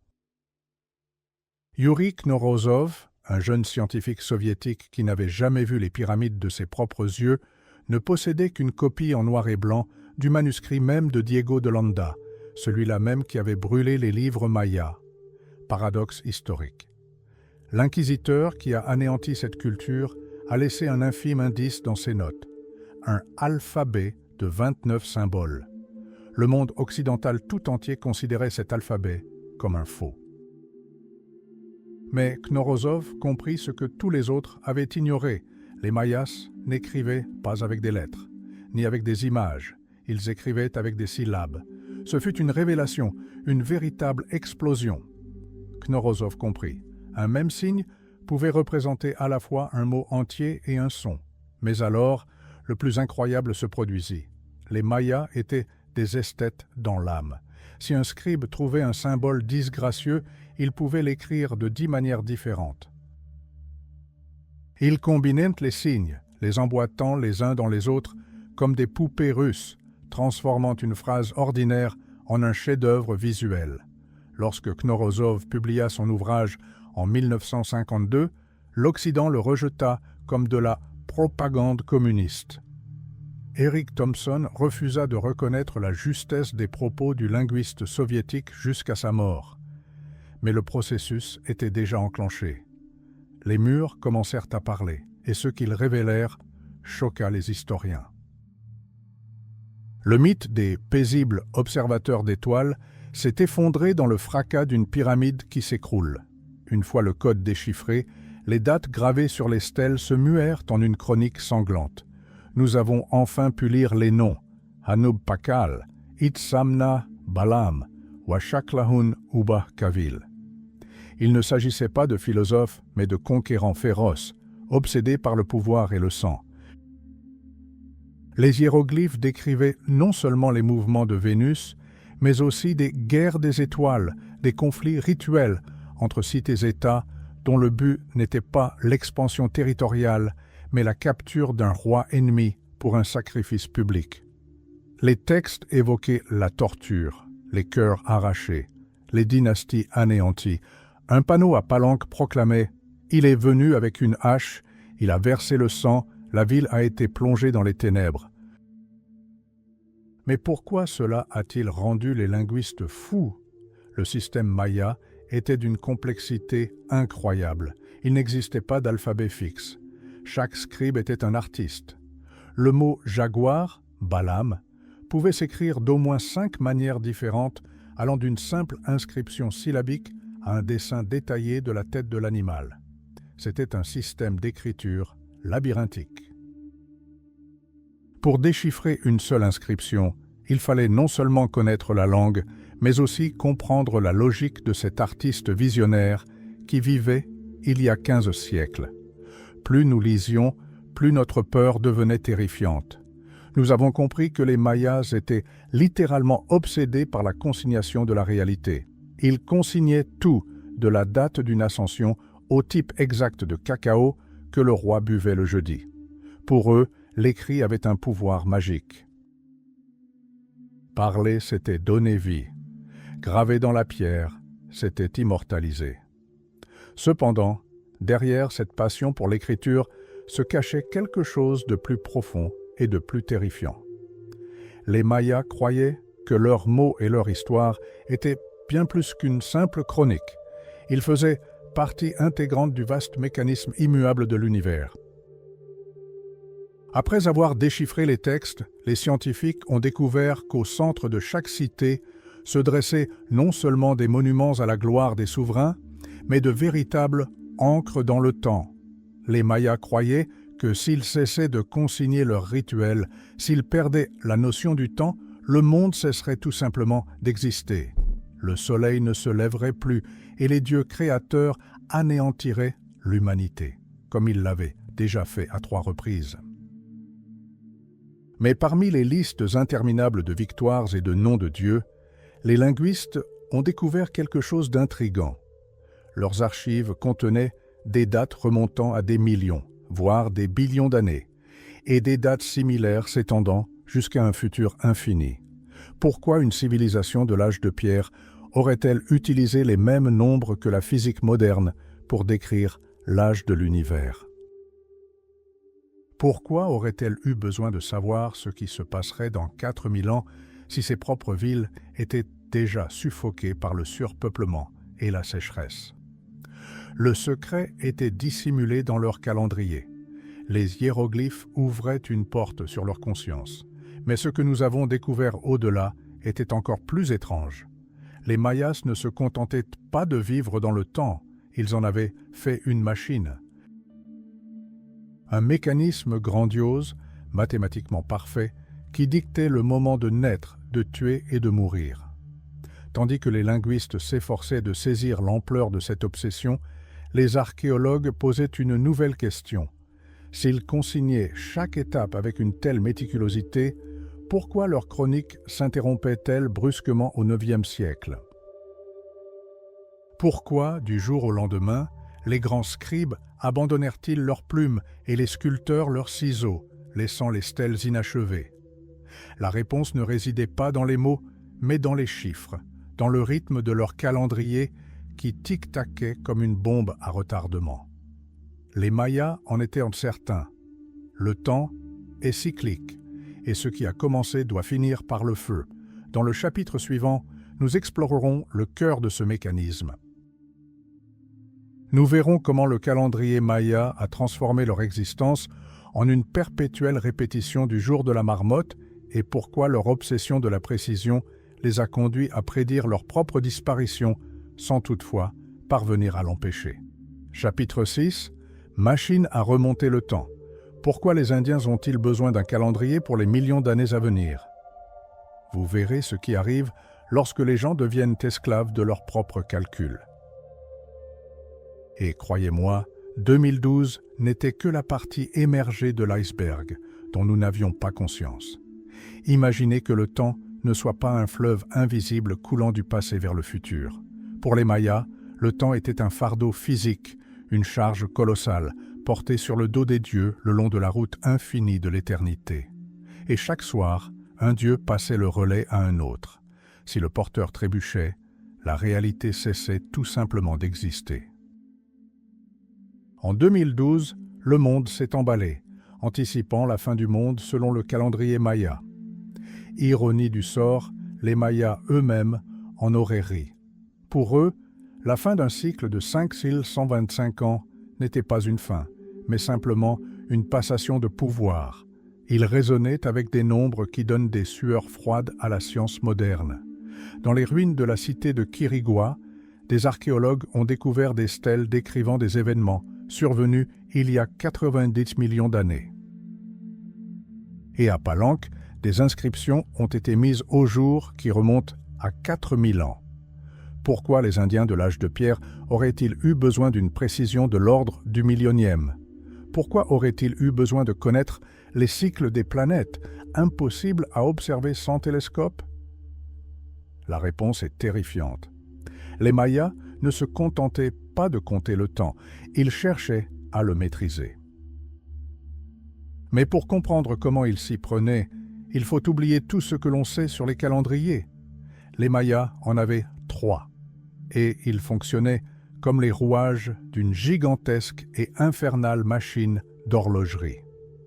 Yuri Knorozov, un jeune scientifique soviétique qui n'avait jamais vu les pyramides de ses propres yeux, ne possédait qu'une copie en noir et blanc du manuscrit même de Diego de Landa, celui-là même qui avait brûlé les livres mayas. Paradoxe historique. L'inquisiteur qui a anéanti cette culture a laissé un infime indice dans ses notes, un alphabet de 29 symboles. Le monde occidental tout entier considérait cet alphabet comme un faux. Mais Knorozov comprit ce que tous les autres avaient ignoré. Les Mayas n'écrivaient pas avec des lettres, ni avec des images. Ils écrivaient avec des syllabes. Ce fut une révélation, une véritable explosion. Knorozov comprit. Un même signe pouvait représenter à la fois un mot entier et un son. Mais alors, le plus incroyable se produisit. Les Mayas étaient des esthètes dans l'âme. Si un scribe trouvait un symbole disgracieux, il pouvait l'écrire de 10 manières différentes. Ils combinaient les signes, les emboîtant les uns dans les autres, comme des poupées russes, transformant une phrase ordinaire en un chef-d'œuvre visuel. Lorsque Knorozov publia son ouvrage en 1952, l'Occident le rejeta comme de la propagande communiste. Eric Thompson refusa de reconnaître la justesse des propos du linguiste soviétique jusqu'à sa mort. Mais le processus était déjà enclenché. Les murs commencèrent à parler, et ce qu'ils révélèrent choqua les historiens. Le mythe des paisibles observateurs d'étoiles s'est effondré dans le fracas d'une pyramide qui s'écroule. Une fois le code déchiffré, les dates gravées sur les stèles se muèrent en une chronique sanglante. Nous avons enfin pu lire les noms Hanub Pakal, Itsamna Balam, Washaklahun Uba Kavil. Il ne s'agissait pas de philosophes, mais de conquérants féroces, obsédés par le pouvoir et le sang. Les hiéroglyphes décrivaient non seulement les mouvements de Vénus, mais aussi des guerres des étoiles, des conflits rituels entre cités-États dont le but n'était pas l'expansion territoriale, mais la capture d'un roi ennemi pour un sacrifice public. Les textes évoquaient la torture, les cœurs arrachés, les dynasties anéanties. Un panneau à palanque proclamait « Il est venu avec une hache, il a versé le sang, la ville a été plongée dans les ténèbres. » Mais pourquoi cela a-t-il rendu les linguistes fous? Le système maya était d'une complexité incroyable. Il n'existait pas d'alphabet fixe. Chaque scribe était un artiste. Le mot « jaguar », Balam, pouvait s'écrire d'au moins 5 manières différentes, allant d'une simple inscription syllabique à un dessin détaillé de la tête de l'animal. C'était un système d'écriture labyrinthique. Pour déchiffrer une seule inscription, il fallait non seulement connaître la langue, mais aussi comprendre la logique de cet artiste visionnaire qui vivait il y a 15 siècles. Plus nous lisions, plus notre peur devenait terrifiante. Nous avons compris que les Mayas étaient littéralement obsédés par la consignation de la réalité. Ils consignaient tout, de la date d'une ascension au type exact de cacao que le roi buvait le jeudi. Pour eux, l'écrit avait un pouvoir magique. Parler, c'était donner vie. Graver dans la pierre, c'était immortaliser. Cependant, derrière cette passion pour l'écriture se cachait quelque chose de plus profond et de plus terrifiant. Les Mayas croyaient que leurs mots et leur histoire étaient bien plus qu'une simple chronique. Ils faisaient partie intégrante du vaste mécanisme immuable de l'univers. Après avoir déchiffré les textes, les scientifiques ont découvert qu'au centre de chaque cité se dressaient non seulement des monuments à la gloire des souverains, mais de véritables ancres dans le temps. Les Mayas croyaient que s'ils cessaient de consigner leurs rituels, s'ils perdaient la notion du temps, le monde cesserait tout simplement d'exister. Le soleil ne se lèverait plus et les dieux créateurs anéantirait l'humanité, comme il l'avait déjà fait à 3 reprises. Mais parmi les listes interminables de victoires et de noms de Dieu, les linguistes ont découvert quelque chose d'intrigant. Leurs archives contenaient des dates remontant à des millions, voire des billions d'années, et des dates similaires s'étendant jusqu'à un futur infini. Pourquoi une civilisation de l'âge de pierre aurait-elle utilisé les mêmes nombres que la physique moderne pour décrire l'âge de l'univers? Pourquoi aurait-elle eu besoin de savoir ce qui se passerait dans 4000 ans si ses propres villes étaient déjà suffoquées par le surpeuplement et la sécheresse? Le secret était dissimulé dans leur calendrier. Les hiéroglyphes ouvraient une porte sur leur conscience. Mais ce que nous avons découvert au-delà était encore plus étrange. Les Mayas ne se contentaient pas de vivre dans le temps, ils en avaient fait une machine. Un mécanisme grandiose, mathématiquement parfait, qui dictait le moment de naître, de tuer et de mourir. Tandis que les linguistes s'efforçaient de saisir l'ampleur de cette obsession, les archéologues posaient une nouvelle question. S'ils consignaient chaque étape avec une telle méticulosité, pourquoi leur chronique s'interrompait-elle brusquement au IXe siècle? Pourquoi, du jour au lendemain, les grands scribes abandonnèrent-ils leurs plumes et les sculpteurs leurs ciseaux, laissant les stèles inachevées? La réponse ne résidait pas dans les mots, mais dans les chiffres, dans le rythme de leur calendrier qui tic-taquait comme une bombe à retardement. Les Mayas en étaient certains. Le temps est cyclique, et ce qui a commencé doit finir par le feu. Dans le chapitre suivant, nous explorerons le cœur de ce mécanisme. Nous verrons comment le calendrier Maya a transformé leur existence en une perpétuelle répétition du jour de la marmotte et pourquoi leur obsession de la précision les a conduits à prédire leur propre disparition sans toutefois parvenir à l'empêcher. Chapitre 6. Machine à remonter le temps. Pourquoi les Indiens ont-ils besoin d'un calendrier pour les millions d'années à venir? Vous verrez ce qui arrive lorsque les gens deviennent esclaves de leurs propres calculs. Et croyez-moi, 2012 n'était que la partie émergée de l'iceberg dont nous n'avions pas conscience. Imaginez que le temps ne soit pas un fleuve invisible coulant du passé vers le futur. Pour les Mayas, le temps était un fardeau physique, une charge colossale, portée sur le dos des dieux le long de la route infinie de l'éternité. Et chaque soir, un dieu passait le relais à un autre. Si le porteur trébuchait, la réalité cessait tout simplement d'exister. En 2012, le monde s'est emballé, anticipant la fin du monde selon le calendrier Maya. Ironie du sort, les Mayas eux-mêmes en auraient ri. Pour eux, la fin d'un cycle de 5125 ans n'était pas une fin, mais simplement une passation de pouvoir. Ils raisonnaient avec des nombres qui donnent des sueurs froides à la science moderne. Dans les ruines de la cité de Quirigua, des archéologues ont découvert des stèles décrivant des événements survenus il y a 90 millions d'années. Et à Palenque, des inscriptions ont été mises au jour qui remontent à 4000 ans. Pourquoi les Indiens de l'âge de pierre auraient-ils eu besoin d'une précision de l'ordre du millionième? Pourquoi auraient-ils eu besoin de connaître les cycles des planètes, impossibles à observer sans télescope? La réponse est terrifiante. Les Mayas ne se contentaient pas de compter le temps, ils cherchaient à le maîtriser. Mais pour comprendre comment ils s'y prenaient, il faut oublier tout ce que l'on sait sur les calendriers. Les Mayas en avaient 3, et ils fonctionnaient comme les rouages d'une gigantesque et infernale machine d'horlogerie.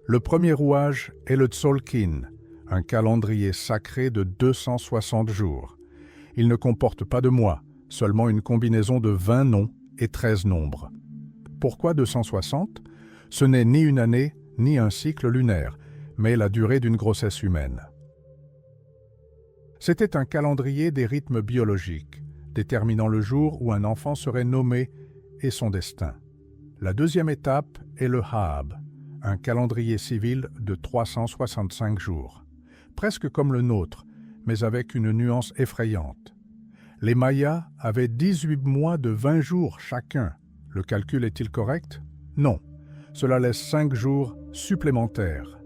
Le premier rouage est le Tzolk'in, un calendrier sacré de 260 jours. Il ne comporte pas de mois, seulement une combinaison de 20 noms et 13 nombres. Pourquoi 260? Ce n'est ni une année, ni un cycle lunaire, mais la durée d'une grossesse humaine. C'était un calendrier des rythmes biologiques, déterminant le jour où un enfant serait nommé et son destin. La deuxième étape est le Haab, un calendrier civil de 365 jours, presque comme le nôtre, mais avec une nuance effrayante. Les Mayas avaient 18 mois de 20 jours chacun, Le calcul est-il correct? Non. Cela laisse 5 jours supplémentaires.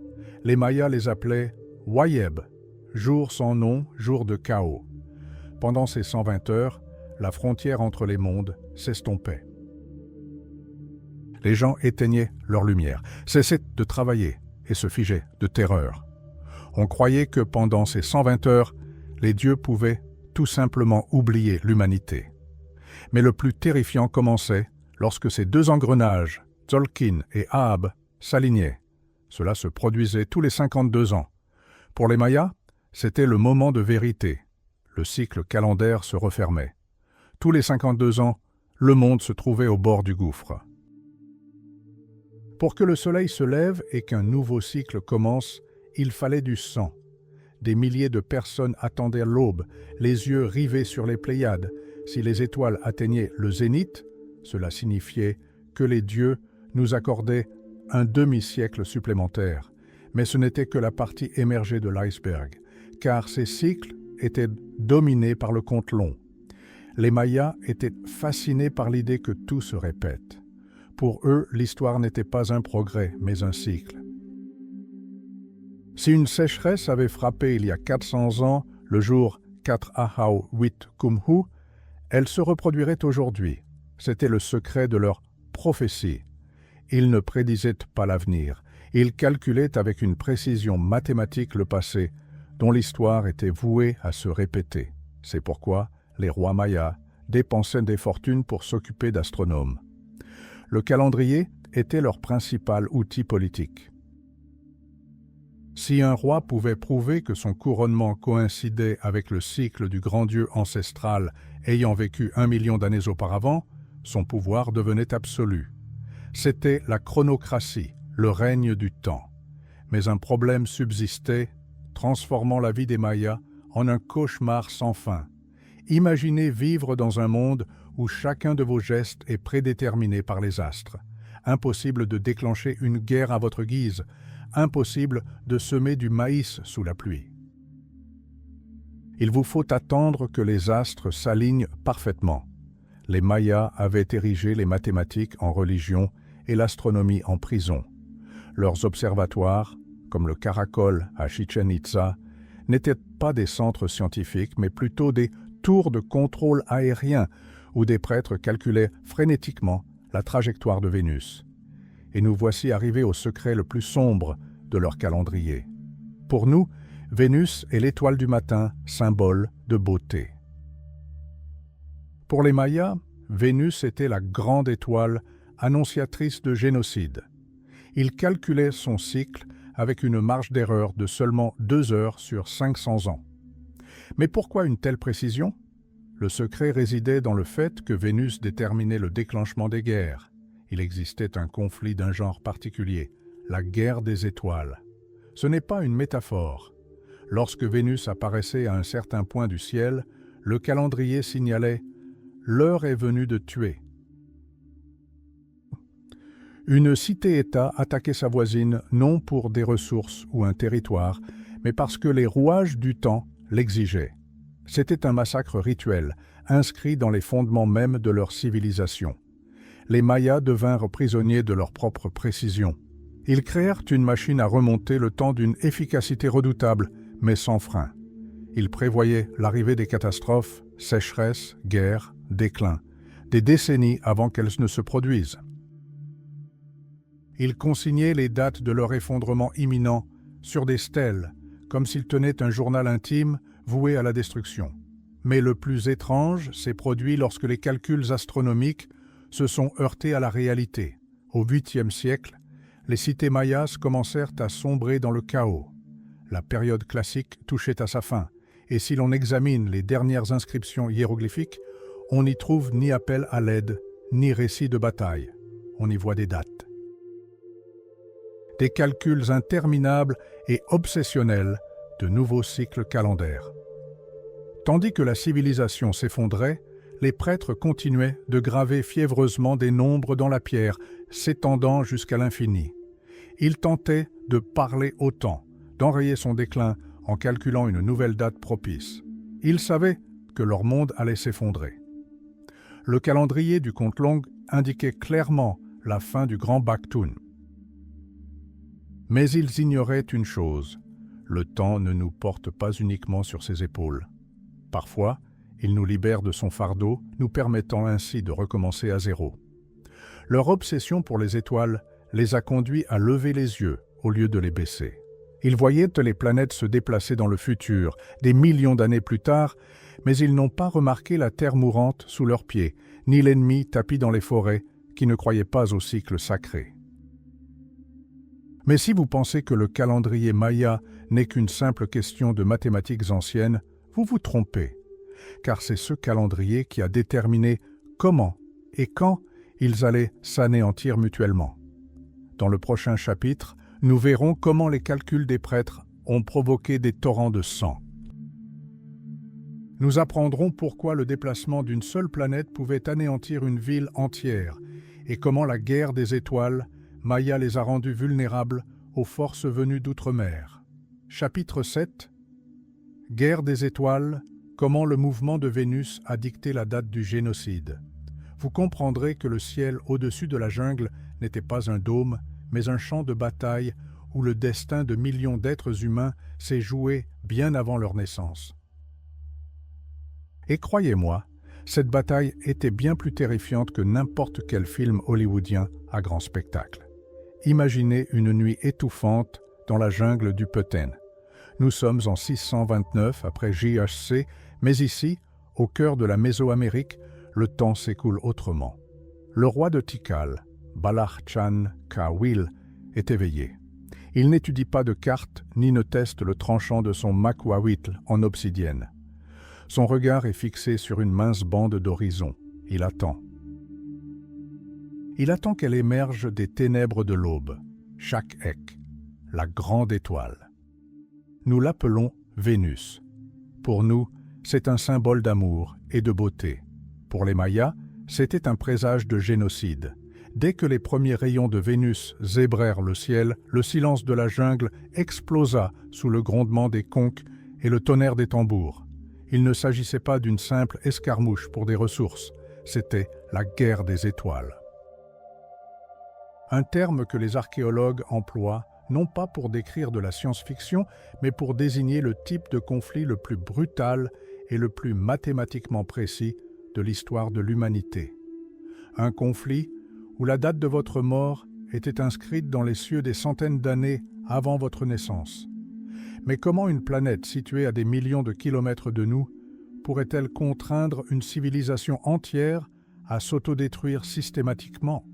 Les Mayas les appelaient Wayeb, jour sans nom, jour de chaos. Pendant ces 120 heures, la frontière entre les mondes s'estompait. Les gens éteignaient leur lumière, cessaient de travailler et se figeaient de terreur. On croyait que pendant ces 120 heures, les dieux pouvaient tout simplement oublier l'humanité. Mais le plus terrifiant commençait lorsque ces 2 engrenages, Tzolk'in et Ahab, s'alignaient. Cela se produisait tous les 52 ans. Pour les Mayas, c'était le moment de vérité. Le cycle calendaire se refermait. Tous les 52 ans, le monde se trouvait au bord du gouffre. Pour que le soleil se lève et qu'un nouveau cycle commence, il fallait du sang. Des milliers de personnes attendaient l'aube, les yeux rivés sur les Pléiades. Si les étoiles atteignaient le zénith, cela signifiait que les dieux nous accordaient un demi-siècle supplémentaire. Mais ce n'était que la partie émergée de l'iceberg, car ces cycles étaient dominés par le compte long. Les Mayas étaient fascinés par l'idée que tout se répète. Pour eux, l'histoire n'était pas un progrès, mais un cycle. Si une sécheresse avait frappé il y a 400 ans, le jour 4 Ahau 8 Kumhu, elle se reproduirait aujourd'hui. C'était le secret de leur prophétie. Ils ne prédisaient pas l'avenir. Ils calculaient avec une précision mathématique le passé, dont l'histoire était vouée à se répéter. C'est pourquoi les rois mayas dépensaient des fortunes pour s'occuper d'astronomes. Le calendrier était leur principal outil politique. Si un roi pouvait prouver que son couronnement coïncidait avec le cycle du grand dieu ancestral ayant vécu 1 million d'années auparavant, son pouvoir devenait absolu. C'était la chronocratie, le règne du temps. Mais un problème subsistait, transformant la vie des Mayas en un cauchemar sans fin. Imaginez vivre dans un monde où chacun de vos gestes est prédéterminé par les astres. Impossible de déclencher une guerre à votre guise, impossible de semer du maïs sous la pluie. Il vous faut attendre que les astres s'alignent parfaitement. Les Mayas avaient érigé les mathématiques en religion et l'astronomie en prison. Leurs observatoires, comme le Caracol à Chichén Itzá, n'étaient pas des centres scientifiques, mais plutôt des tours de contrôle aérien où des prêtres calculaient frénétiquement la trajectoire de Vénus. Et nous voici arrivés au secret le plus sombre de leur calendrier. Pour nous, Vénus est l'étoile du matin, symbole de beauté. Pour les Mayas, Vénus était la grande étoile annonciatrice de génocide. Ils calculaient son cycle avec une marge d'erreur de seulement 2 heures sur 500 ans. Mais pourquoi une telle précision? Le secret résidait dans le fait que Vénus déterminait le déclenchement des guerres. Il existait un conflit d'un genre particulier, la guerre des étoiles. Ce n'est pas une métaphore. Lorsque Vénus apparaissait à un certain point du ciel, le calendrier signalait « l'heure est venue de tuer ». Une cité-État attaquait sa voisine non pour des ressources ou un territoire, mais parce que les rouages du temps l'exigeaient. C'était un massacre rituel, inscrit dans les fondements même de leur civilisation. Les Mayas devinrent prisonniers de leur propre précision. Ils créèrent une machine à remonter le temps d'une efficacité redoutable, mais sans frein. Ils prévoyaient l'arrivée des catastrophes, sécheresses, guerres, déclins, des décennies avant qu'elles ne se produisent. Ils consignaient les dates de leur effondrement imminent sur des stèles, comme s'ils tenaient un journal intime voué à la destruction. Mais le plus étrange s'est produit lorsque les calculs astronomiques se sont heurtés à la réalité. Au 8e siècle, les cités mayas commencèrent à sombrer dans le chaos. La période classique touchait à sa fin, et si l'on examine les dernières inscriptions hiéroglyphiques, on n'y trouve ni appel à l'aide, ni récit de bataille. On y voit des dates. Des calculs interminables et obsessionnels de nouveaux cycles calendaires. Tandis que la civilisation s'effondrait, les prêtres continuaient de graver fiévreusement des nombres dans la pierre, s'étendant jusqu'à l'infini. Ils tentaient de parler au temps, d'enrayer son déclin en calculant une nouvelle date propice. Ils savaient que leur monde allait s'effondrer. Le calendrier du conte long indiquait clairement la fin du grand Baktun. Mais ils ignoraient une chose, le temps ne nous porte pas uniquement sur ses épaules. Parfois, il nous libère de son fardeau, nous permettant ainsi de recommencer à zéro. Leur obsession pour les étoiles les a conduits à lever les yeux au lieu de les baisser. Ils voyaient les planètes se déplacer dans le futur, des millions d'années plus tard, mais ils n'ont pas remarqué la terre mourante sous leurs pieds, ni l'ennemi tapi dans les forêts qui ne croyait pas au cycle sacré. Mais si vous pensez que le calendrier Maya n'est qu'une simple question de mathématiques anciennes, vous vous trompez, car c'est ce calendrier qui a déterminé comment et quand ils allaient s'anéantir mutuellement. Dans le prochain chapitre, nous verrons comment les calculs des prêtres ont provoqué des torrents de sang. Nous apprendrons pourquoi le déplacement d'une seule planète pouvait anéantir une ville entière et comment la guerre des étoiles, Maya les a rendus vulnérables aux forces venues d'outre-mer. Chapitre 7. Guerre des étoiles, comment le mouvement de Vénus a dicté la date du génocide. Vous comprendrez que le ciel au-dessus de la jungle n'était pas un dôme, mais un champ de bataille où le destin de millions d'êtres humains s'est joué bien avant leur naissance. Et croyez-moi, cette bataille était bien plus terrifiante que n'importe quel film hollywoodien à grand spectacle. Imaginez une nuit étouffante dans la jungle du Peten. Nous sommes en 629 après JHC, mais ici, au cœur de la Mésoamérique, le temps s'écoule autrement. Le roi de Tikal, Balach Chan Kawil, est éveillé. Il n'étudie pas de cartes ni ne teste le tranchant de son makwawitl en obsidienne. Son regard est fixé sur une mince bande d'horizon. Il attend. Il attend qu'elle émerge des ténèbres de l'aube, Shak-Ek, la grande étoile. Nous l'appelons Vénus. Pour nous, c'est un symbole d'amour et de beauté. Pour les Mayas, c'était un présage de génocide. Dès que les premiers rayons de Vénus zébrèrent le ciel, le silence de la jungle explosa sous le grondement des conques et le tonnerre des tambours. Il ne s'agissait pas d'une simple escarmouche pour des ressources, c'était la guerre des étoiles. Un terme que les archéologues emploient, non pas pour décrire de la science-fiction, mais pour désigner le type de conflit le plus brutal et le plus mathématiquement précis de l'histoire de l'humanité. Un conflit où la date de votre mort était inscrite dans les cieux des centaines d'années avant votre naissance. Mais comment une planète située à des millions de kilomètres de nous pourrait-elle contraindre une civilisation entière à s'autodétruire systématiquement?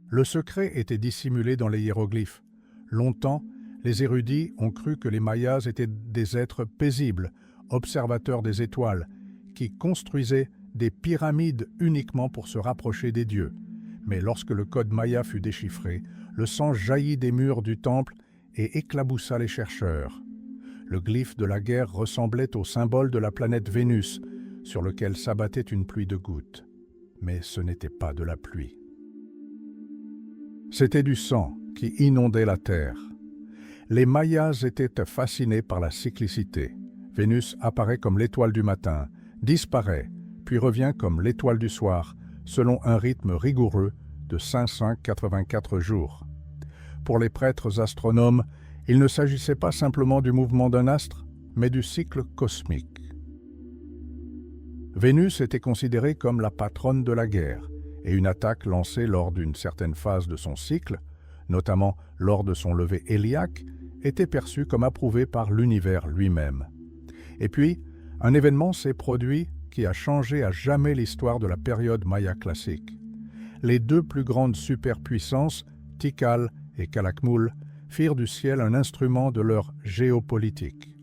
Le secret était dissimulé dans les hiéroglyphes. Longtemps, les érudits ont cru que les Mayas étaient des êtres paisibles, observateurs des étoiles, qui construisaient des pyramides uniquement pour se rapprocher des dieux. Mais lorsque le code Maya fut déchiffré, le sang jaillit des murs du temple et éclaboussa les chercheurs. Le glyphe de la guerre ressemblait au symbole de la planète Vénus, sur lequel s'abattait une pluie de gouttes. Mais ce n'était pas de la pluie. C'était du sang qui inondait la terre. Les Mayas étaient fascinés par la cyclicité. Vénus apparaît comme l'étoile du matin, disparaît, puis revient comme l'étoile du soir, selon un rythme rigoureux de 584 jours. Pour les prêtres astronomes, il ne s'agissait pas simplement du mouvement d'un astre, mais du cycle cosmique. Vénus était considérée comme la patronne de la guerre, et une attaque lancée lors d'une certaine phase de son cycle, notamment lors de son lever héliaque, était perçue comme approuvée par l'univers lui-même. Et puis, un événement s'est produit qui a changé à jamais l'histoire de la période Maya classique. Les deux plus grandes superpuissances, Tikal et Calakmul, firent du ciel un instrument de leur géopolitique.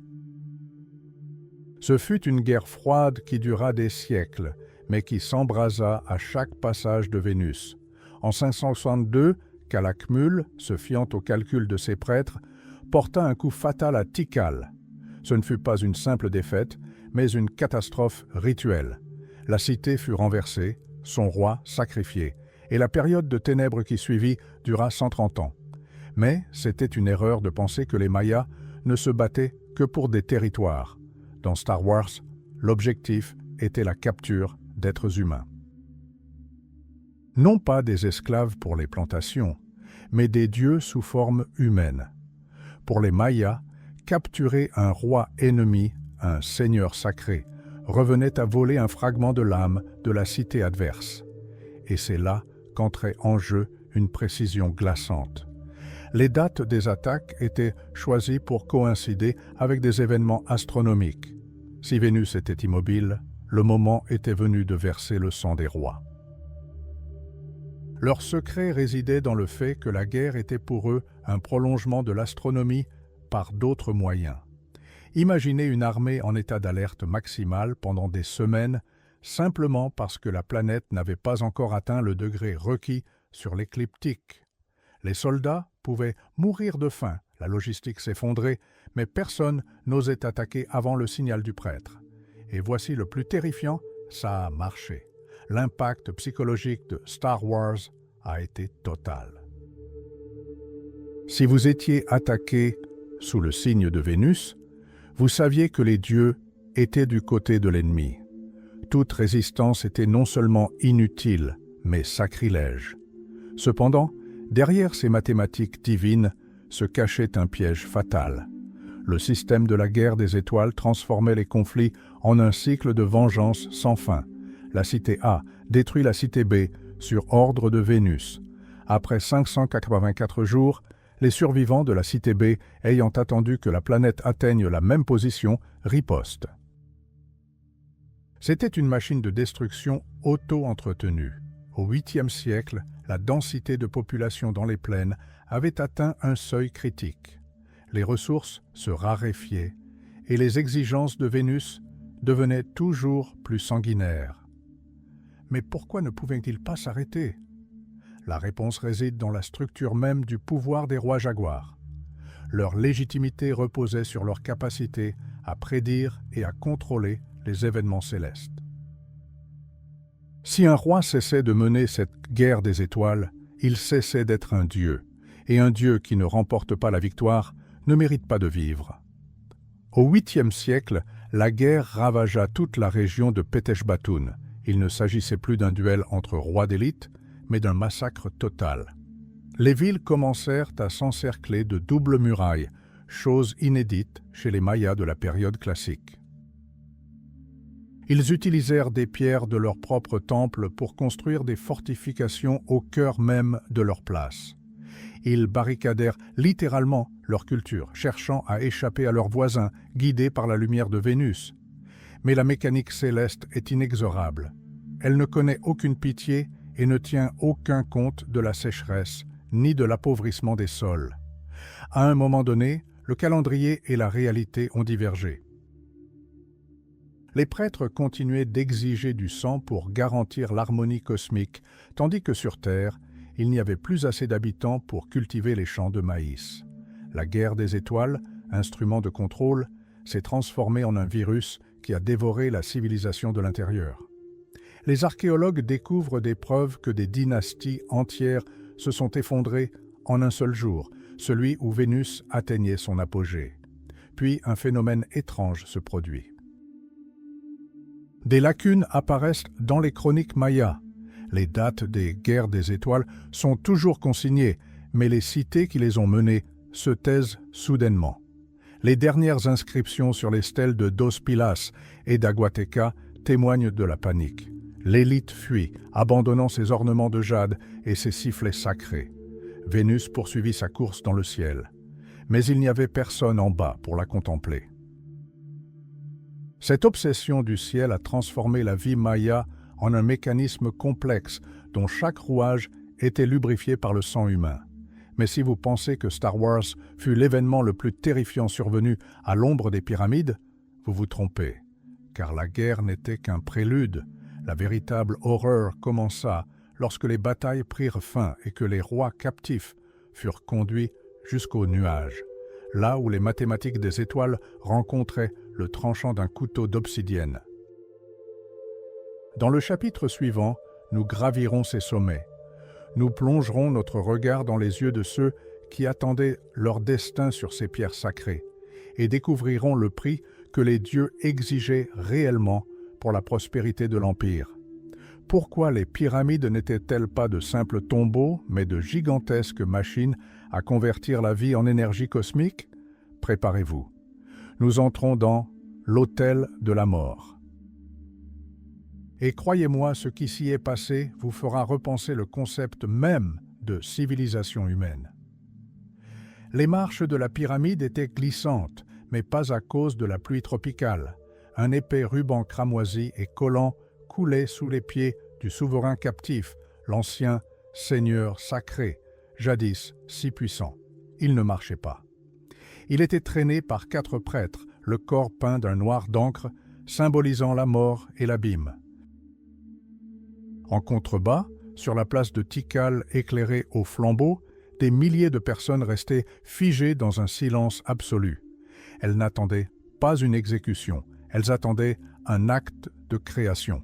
Ce fut une guerre froide qui dura des siècles, mais qui s'embrasa à chaque passage de Vénus. En 562, Calakmul, se fiant au calcul de ses prêtres, porta un coup fatal à Tikal. Ce ne fut pas une simple défaite, mais une catastrophe rituelle. La cité fut renversée, son roi sacrifié, et la période de ténèbres qui suivit dura 130 ans. Mais c'était une erreur de penser que les Mayas ne se battaient que pour des territoires. Dans Star Wars, l'objectif était la capture d'êtres humains. Non pas des esclaves pour les plantations, mais des dieux sous forme humaine. Pour les Mayas, capturer un roi ennemi, un seigneur sacré, revenait à voler un fragment de l'âme de la cité adverse. Et c'est là qu'entrait en jeu une précision glaçante. Les dates des attaques étaient choisies pour coïncider avec des événements astronomiques. Si Vénus était immobile, le moment était venu de verser le sang des rois. Leur secret résidait dans le fait que la guerre était pour eux un prolongement de l'astronomie par d'autres moyens. Imaginez une armée en état d'alerte maximale pendant des semaines, simplement parce que la planète n'avait pas encore atteint le degré requis sur l'écliptique. Les soldats pouvaient mourir de faim, la logistique s'effondrait, mais personne n'osait attaquer avant le signal du prêtre. Et voici le plus terrifiant, ça a marché. L'impact psychologique de Star Wars a été total. Si vous étiez attaqué sous le signe de Vénus, vous saviez que les dieux étaient du côté de l'ennemi. Toute résistance était non seulement inutile, mais sacrilège. Cependant, derrière ces mathématiques divines se cachait un piège fatal. Le système de la guerre des étoiles transformait les conflits en un cycle de vengeance sans fin. La cité A détruit la cité B sur ordre de Vénus. Après 584 jours, les survivants de la cité B, ayant attendu que la planète atteigne la même position, ripostent. C'était une machine de destruction auto-entretenue. Au 8e siècle, la densité de population dans les plaines avait atteint un seuil critique. Les ressources se raréfiaient et les exigences de Vénus devenaient toujours plus sanguinaires. Mais pourquoi ne pouvaient-ils pas s'arrêter? La réponse réside dans la structure même du pouvoir des rois jaguars. Leur légitimité reposait sur leur capacité à prédire et à contrôler les événements célestes. Si un roi cessait de mener cette guerre des étoiles, il cessait d'être un dieu, et un dieu qui ne remporte pas la victoire ne mérite pas de vivre. Au 8e siècle, la guerre ravagea toute la région de Pétechbatoun. Il ne s'agissait plus d'un duel entre rois d'élite, mais d'un massacre total. Les villes commencèrent à s'encercler de doubles murailles, chose inédite chez les Mayas de la période classique. Ils utilisèrent des pierres de leur propre temple pour construire des fortifications au cœur même de leur place. Ils barricadèrent littéralement leur culture, cherchant à échapper à leurs voisins, guidés par la lumière de Vénus. Mais la mécanique céleste est inexorable. Elle ne connaît aucune pitié et ne tient aucun compte de la sécheresse ni de l'appauvrissement des sols. À un moment donné, le calendrier et la réalité ont divergé. Les prêtres continuaient d'exiger du sang pour garantir l'harmonie cosmique, tandis que sur Terre, il n'y avait plus assez d'habitants pour cultiver les champs de maïs. La guerre des étoiles, instrument de contrôle, s'est transformée en un virus qui a dévoré la civilisation de l'intérieur. Les archéologues découvrent des preuves que des dynasties entières se sont effondrées en un seul jour, celui où Vénus atteignait son apogée. Puis un phénomène étrange se produit. Des lacunes apparaissent dans les chroniques mayas. Les dates des guerres des étoiles sont toujours consignées, mais les cités qui les ont menées se taisent soudainement. Les dernières inscriptions sur les stèles de Dos Pilas et d'Aguateca témoignent de la panique. L'élite fuit, abandonnant ses ornements de jade et ses sifflets sacrés. Vénus poursuivit sa course dans le ciel. Mais il n'y avait personne en bas pour la contempler. Cette obsession du ciel a transformé la vie maya en un mécanisme complexe dont chaque rouage était lubrifié par le sang humain. Mais si vous pensez que Star Wars fut l'événement le plus terrifiant survenu à l'ombre des pyramides, vous vous trompez, car la guerre n'était qu'un prélude. La véritable horreur commença lorsque les batailles prirent fin et que les rois captifs furent conduits jusqu'aux nuages, là où les mathématiques des étoiles rencontraient le tranchant d'un couteau d'obsidienne. Dans le chapitre suivant, nous gravirons ces sommets. Nous plongerons notre regard dans les yeux de ceux qui attendaient leur destin sur ces pierres sacrées et découvrirons le prix que les dieux exigeaient réellement pour la prospérité de l'Empire. Pourquoi les pyramides n'étaient-elles pas de simples tombeaux, mais de gigantesques machines à convertir la vie en énergie cosmique? Préparez-vous. Nous entrons dans l'autel de la mort. Et croyez-moi, ce qui s'y est passé vous fera repenser le concept même de civilisation humaine. Les marches de la pyramide étaient glissantes, mais pas à cause de la pluie tropicale. Un épais ruban cramoisi et collant coulait sous les pieds du souverain captif, l'ancien seigneur sacré, jadis si puissant. Il ne marchait pas. Il était traîné par 4 prêtres, le corps peint d'un noir d'encre, symbolisant la mort et l'abîme. En contrebas, sur la place de Tikal éclairée au flambeau, des milliers de personnes restaient figées dans un silence absolu. Elles n'attendaient pas une exécution, elles attendaient un acte de création.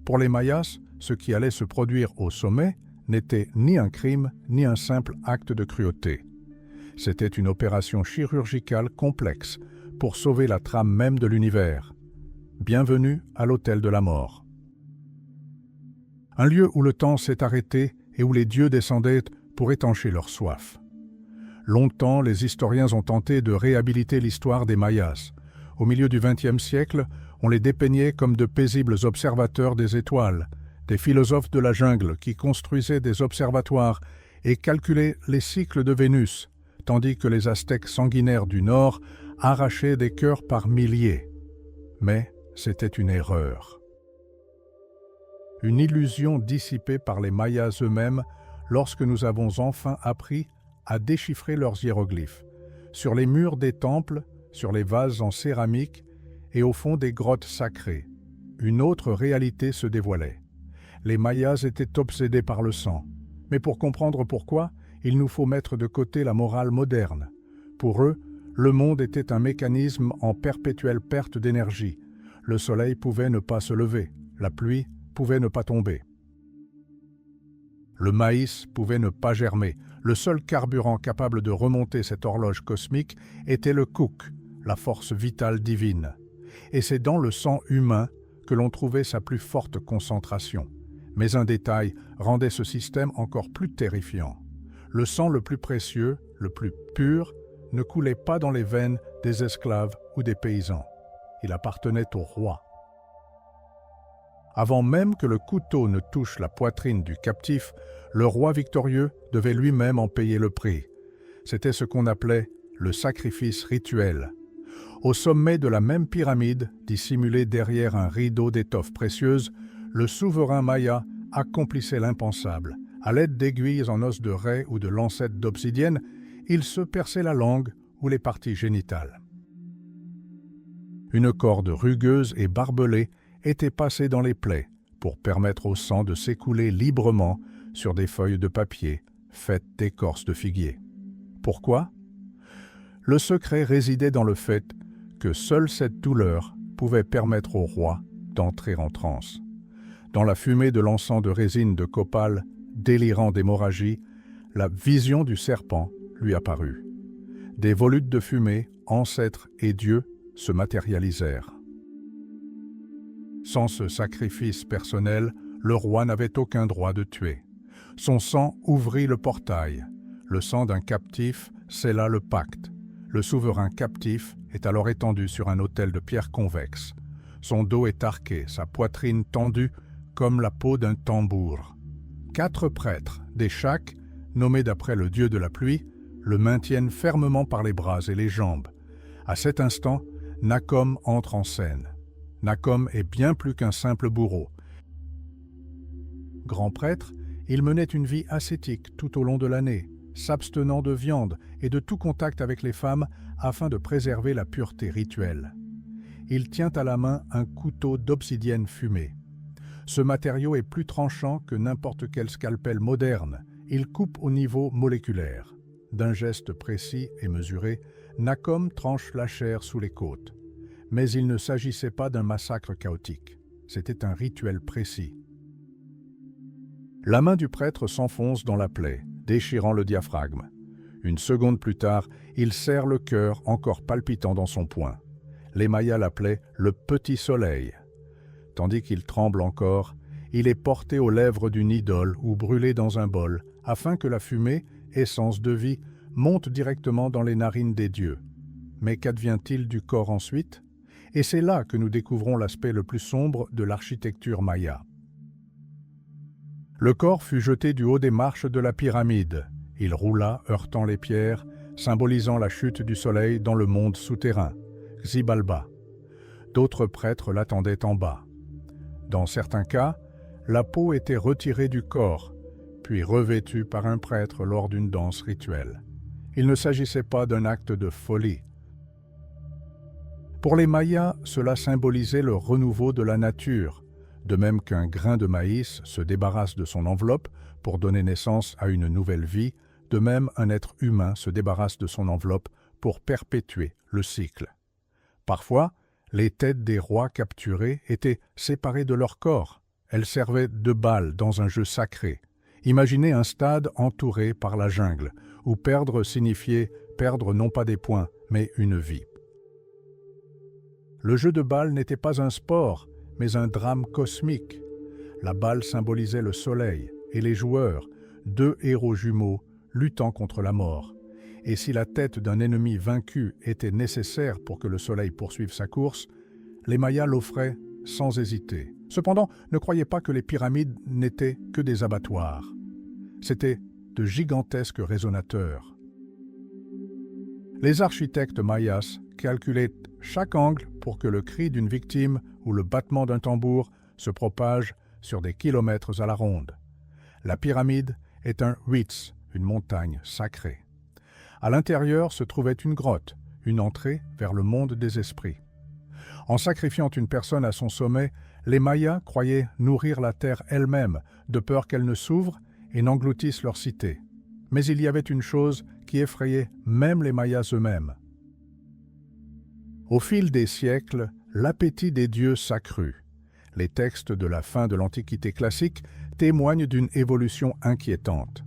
Pour les Mayas, ce qui allait se produire au sommet n'était ni un crime ni un simple acte de cruauté. C'était une opération chirurgicale complexe pour sauver la trame même de l'univers. Bienvenue à l'autel de la mort. Un lieu où le temps s'est arrêté et où les dieux descendaient pour étancher leur soif. Longtemps, les historiens ont tenté de réhabiliter l'histoire des Mayas. Au milieu du XXe siècle, on les dépeignait comme de paisibles observateurs des étoiles, des philosophes de la jungle qui construisaient des observatoires et calculaient les cycles de Vénus, tandis que les Aztèques sanguinaires du Nord arrachaient des cœurs par milliers. Mais c'était une erreur. Une illusion dissipée par les Mayas eux-mêmes lorsque nous avons enfin appris à déchiffrer leurs hiéroglyphes, sur les murs des temples, sur les vases en céramique et au fond des grottes sacrées. Une autre réalité se dévoilait. Les Mayas étaient obsédés par le sang. Mais pour comprendre pourquoi, il nous faut mettre de côté la morale moderne. Pour eux, le monde était un mécanisme en perpétuelle perte d'énergie. Le soleil pouvait ne pas se lever, la pluie pouvait ne pas tomber. Le maïs pouvait ne pas germer. Le seul carburant capable de remonter cette horloge cosmique était le kouk, la force vitale divine. Et c'est dans le sang humain que l'on trouvait sa plus forte concentration. Mais un détail rendait ce système encore plus terrifiant. Le sang le plus précieux, le plus pur, ne coulait pas dans les veines des esclaves ou des paysans. Il appartenait au roi. Avant même que le couteau ne touche la poitrine du captif, le roi victorieux devait lui-même en payer le prix. C'était ce qu'on appelait le sacrifice rituel. Au sommet de la même pyramide, dissimulée derrière un rideau d'étoffes précieuses, le souverain maya accomplissait l'impensable. À l'aide d'aiguilles en os de raie ou de lancettes d'obsidienne, il se perçait la langue ou les parties génitales. Une corde rugueuse et barbelée était passée dans les plaies pour permettre au sang de s'écouler librement sur des feuilles de papier faites d'écorce de figuier. Pourquoi? Le secret résidait dans le fait que seule cette douleur pouvait permettre au roi d'entrer en transe. Dans la fumée de l'encens de résine de copal, délirant d'hémorragie, la vision du serpent lui apparut. Des volutes de fumée, ancêtres et dieux, se matérialisèrent. Sans ce sacrifice personnel, le roi n'avait aucun droit de tuer. Son sang ouvrit le portail. Le sang d'un captif scella le pacte. Le souverain captif est alors étendu sur un autel de pierre convexe. Son dos est arqué, sa poitrine tendue comme la peau d'un tambour. 4 prêtres, des Shaks, nommés d'après le dieu de la pluie, le maintiennent fermement par les bras et les jambes. À cet instant, Nakom entre en scène. Nakom est bien plus qu'un simple bourreau. Grand prêtre, il menait une vie ascétique tout au long de l'année, s'abstenant de viande et de tout contact avec les femmes afin de préserver la pureté rituelle. Il tient à la main un couteau d'obsidienne fumée. Ce matériau est plus tranchant que n'importe quel scalpel moderne. Il coupe au niveau moléculaire. D'un geste précis et mesuré, Nakom tranche la chair sous les côtes. Mais il ne s'agissait pas d'un massacre chaotique. C'était un rituel précis. La main du prêtre s'enfonce dans la plaie, déchirant le diaphragme. Une seconde plus tard, il serre le cœur encore palpitant dans son poing. Les Mayas l'appelaient le petit soleil. Tandis qu'il tremble encore, Il est porté aux lèvres d'une idole ou brûlé dans un bol, afin que la fumée, essence de vie, monte directement dans les narines des dieux. Mais qu'advient-il du corps ensuite? Et c'est là que nous découvrons l'aspect le plus sombre de l'architecture maya. Le corps fut jeté du haut des marches de la pyramide. Il roula, heurtant les pierres, symbolisant la chute du soleil dans le monde souterrain, Xibalba. D'autres prêtres l'attendaient en bas. Dans certains cas, la peau était retirée du corps, puis revêtue par un prêtre lors d'une danse rituelle. Il ne s'agissait pas d'un acte de folie. Pour les Mayas, cela symbolisait le renouveau de la nature, de même qu'un grain de maïs se débarrasse de son enveloppe pour donner naissance à une nouvelle vie, de même un être humain se débarrasse de son enveloppe pour perpétuer le cycle. Parfois, les têtes des rois capturés étaient séparées de leur corps. Elles servaient de balles dans un jeu sacré. Imaginez un stade entouré par la jungle, où perdre signifiait perdre non pas des points, mais une vie. Le jeu de balles n'était pas un sport, mais un drame cosmique. La balle symbolisait le soleil et les joueurs, deux héros jumeaux luttant contre la mort. Et si la tête d'un ennemi vaincu était nécessaire pour que le soleil poursuive sa course, les Mayas l'offraient sans hésiter. Cependant, ne croyez pas que les pyramides n'étaient que des abattoirs. C'étaient de gigantesques résonateurs. Les architectes mayas calculaient chaque angle pour que le cri d'une victime ou le battement d'un tambour se propage sur des kilomètres à la ronde. La pyramide est un huitz, une montagne sacrée. À l'intérieur se trouvait une grotte, une entrée vers le monde des esprits. En sacrifiant une personne à son sommet, les Mayas croyaient nourrir la terre elle-même, de peur qu'elle ne s'ouvre et n'engloutisse leur cité. Mais il y avait une chose qui effrayait même les Mayas eux-mêmes. Au fil des siècles, l'appétit des dieux s'accrut. Les textes de la fin de l'Antiquité classique témoignent d'une évolution inquiétante.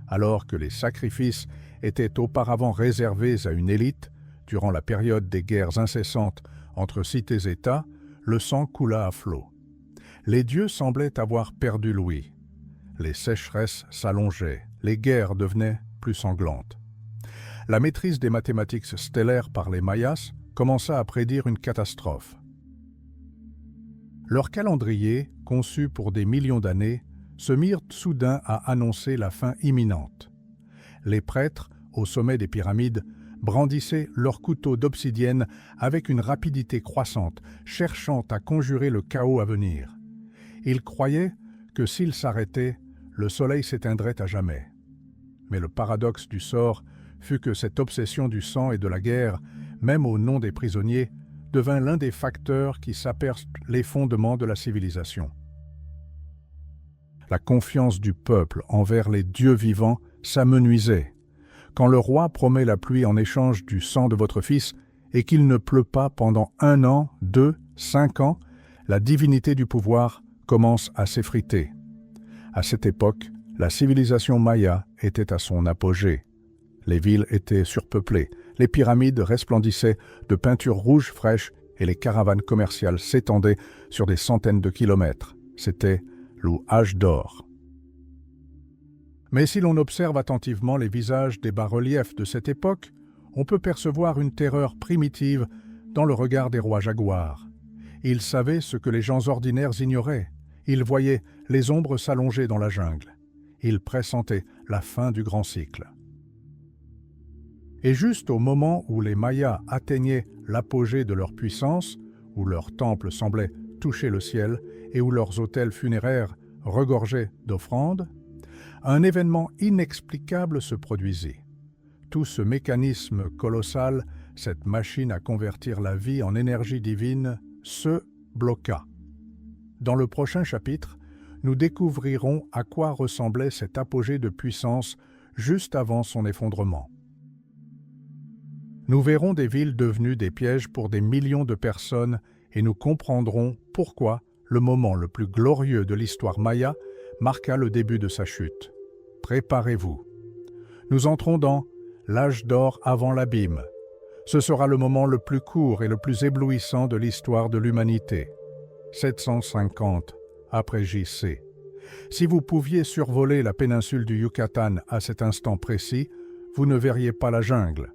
Alors que les sacrifices étaient auparavant réservés à une élite, durant la période des guerres incessantes entre cités-États, le sang coula à flot. Les dieux semblaient avoir perdu l'ouïe. Les sécheresses s'allongeaient, les guerres devenaient plus sanglantes. La maîtrise des mathématiques stellaires par les Mayas commença à prédire une catastrophe. Leur calendrier, conçu pour des millions d'années, se mirent soudain à annoncer la fin imminente. Les prêtres, au sommet des pyramides, brandissaient leurs couteaux d'obsidienne avec une rapidité croissante, cherchant à conjurer le chaos à venir. Ils croyaient que s'ils s'arrêtaient, le soleil s'éteindrait à jamais. Mais le paradoxe du sort fut que cette obsession du sang et de la guerre, même au nom des prisonniers, devint l'un des facteurs qui sapèrent les fondements de la civilisation. La confiance du peuple envers les dieux vivants s'amenuisait. Quand le roi promet la pluie en échange du sang de votre fils et qu'il ne pleut pas pendant 1 an, 2, 5 ans, la divinité du pouvoir commence à s'effriter. À cette époque, la civilisation maya était à son apogée. Les villes étaient surpeuplées, les pyramides resplendissaient de peintures rouges fraîches et les caravanes commerciales s'étendaient sur des centaines de kilomètres. C'était l'âge d'or. Mais si l'on observe attentivement les visages des bas-reliefs de cette époque, on peut percevoir une terreur primitive dans le regard des rois jaguars. Ils savaient ce que les gens ordinaires ignoraient. Ils voyaient les ombres s'allonger dans la jungle. Ils pressentaient la fin du grand cycle. Et juste au moment où les Mayas atteignaient l'apogée de leur puissance, où leurs temples semblaient toucher le ciel et où leurs autels funéraires regorgeaient d'offrandes, un événement inexplicable se produisit. Tout ce mécanisme colossal, cette machine à convertir la vie en énergie divine, se bloqua. Dans le prochain chapitre, nous découvrirons à quoi ressemblait cet apogée de puissance juste avant son effondrement. Nous verrons des villes devenues des pièges pour des millions de personnes et nous comprendrons pourquoi le moment le plus glorieux de l'histoire maya marqua le début de sa chute. Préparez-vous. Nous entrons dans l'âge d'or avant l'abîme. Ce sera le moment le plus court et le plus éblouissant de l'histoire de l'humanité. 750 après J.C. Si vous pouviez survoler la péninsule du Yucatan à cet instant précis, vous ne verriez pas la jungle.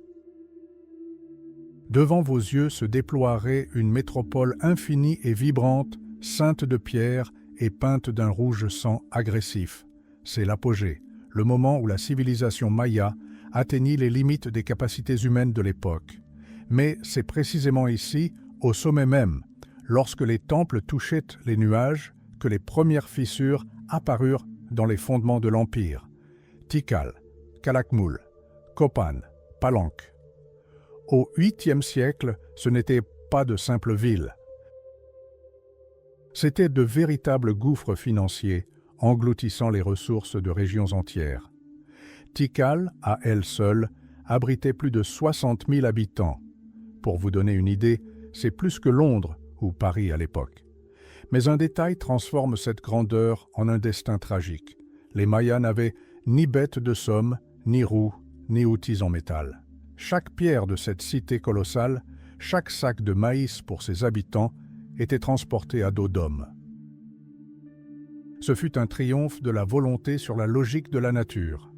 Devant vos yeux se déploierait une métropole infinie et vibrante, ceinte de pierre et peinte d'un rouge sang agressif. C'est l'apogée, le moment où la civilisation maya atteignit les limites des capacités humaines de l'époque. Mais c'est précisément ici, au sommet même, lorsque les temples touchaient les nuages, que les premières fissures apparurent dans les fondements de l'Empire. Tikal, Calakmul, Copan, Palenque. Au 8e siècle, ce n'étaient pas de simples villes. C'étaient de véritables gouffres financiers, engloutissant les ressources de régions entières. Tikal, à elle seule, abritait plus de 60 000 habitants. Pour vous donner une idée, c'est plus que Londres ou Paris à l'époque. Mais un détail transforme cette grandeur en un destin tragique. Les Mayas n'avaient ni bêtes de somme, ni roues, ni outils en métal. Chaque pierre de cette cité colossale, chaque sac de maïs pour ses habitants, était transporté à dos d'homme. Ce fut un triomphe de la volonté sur la logique de la nature.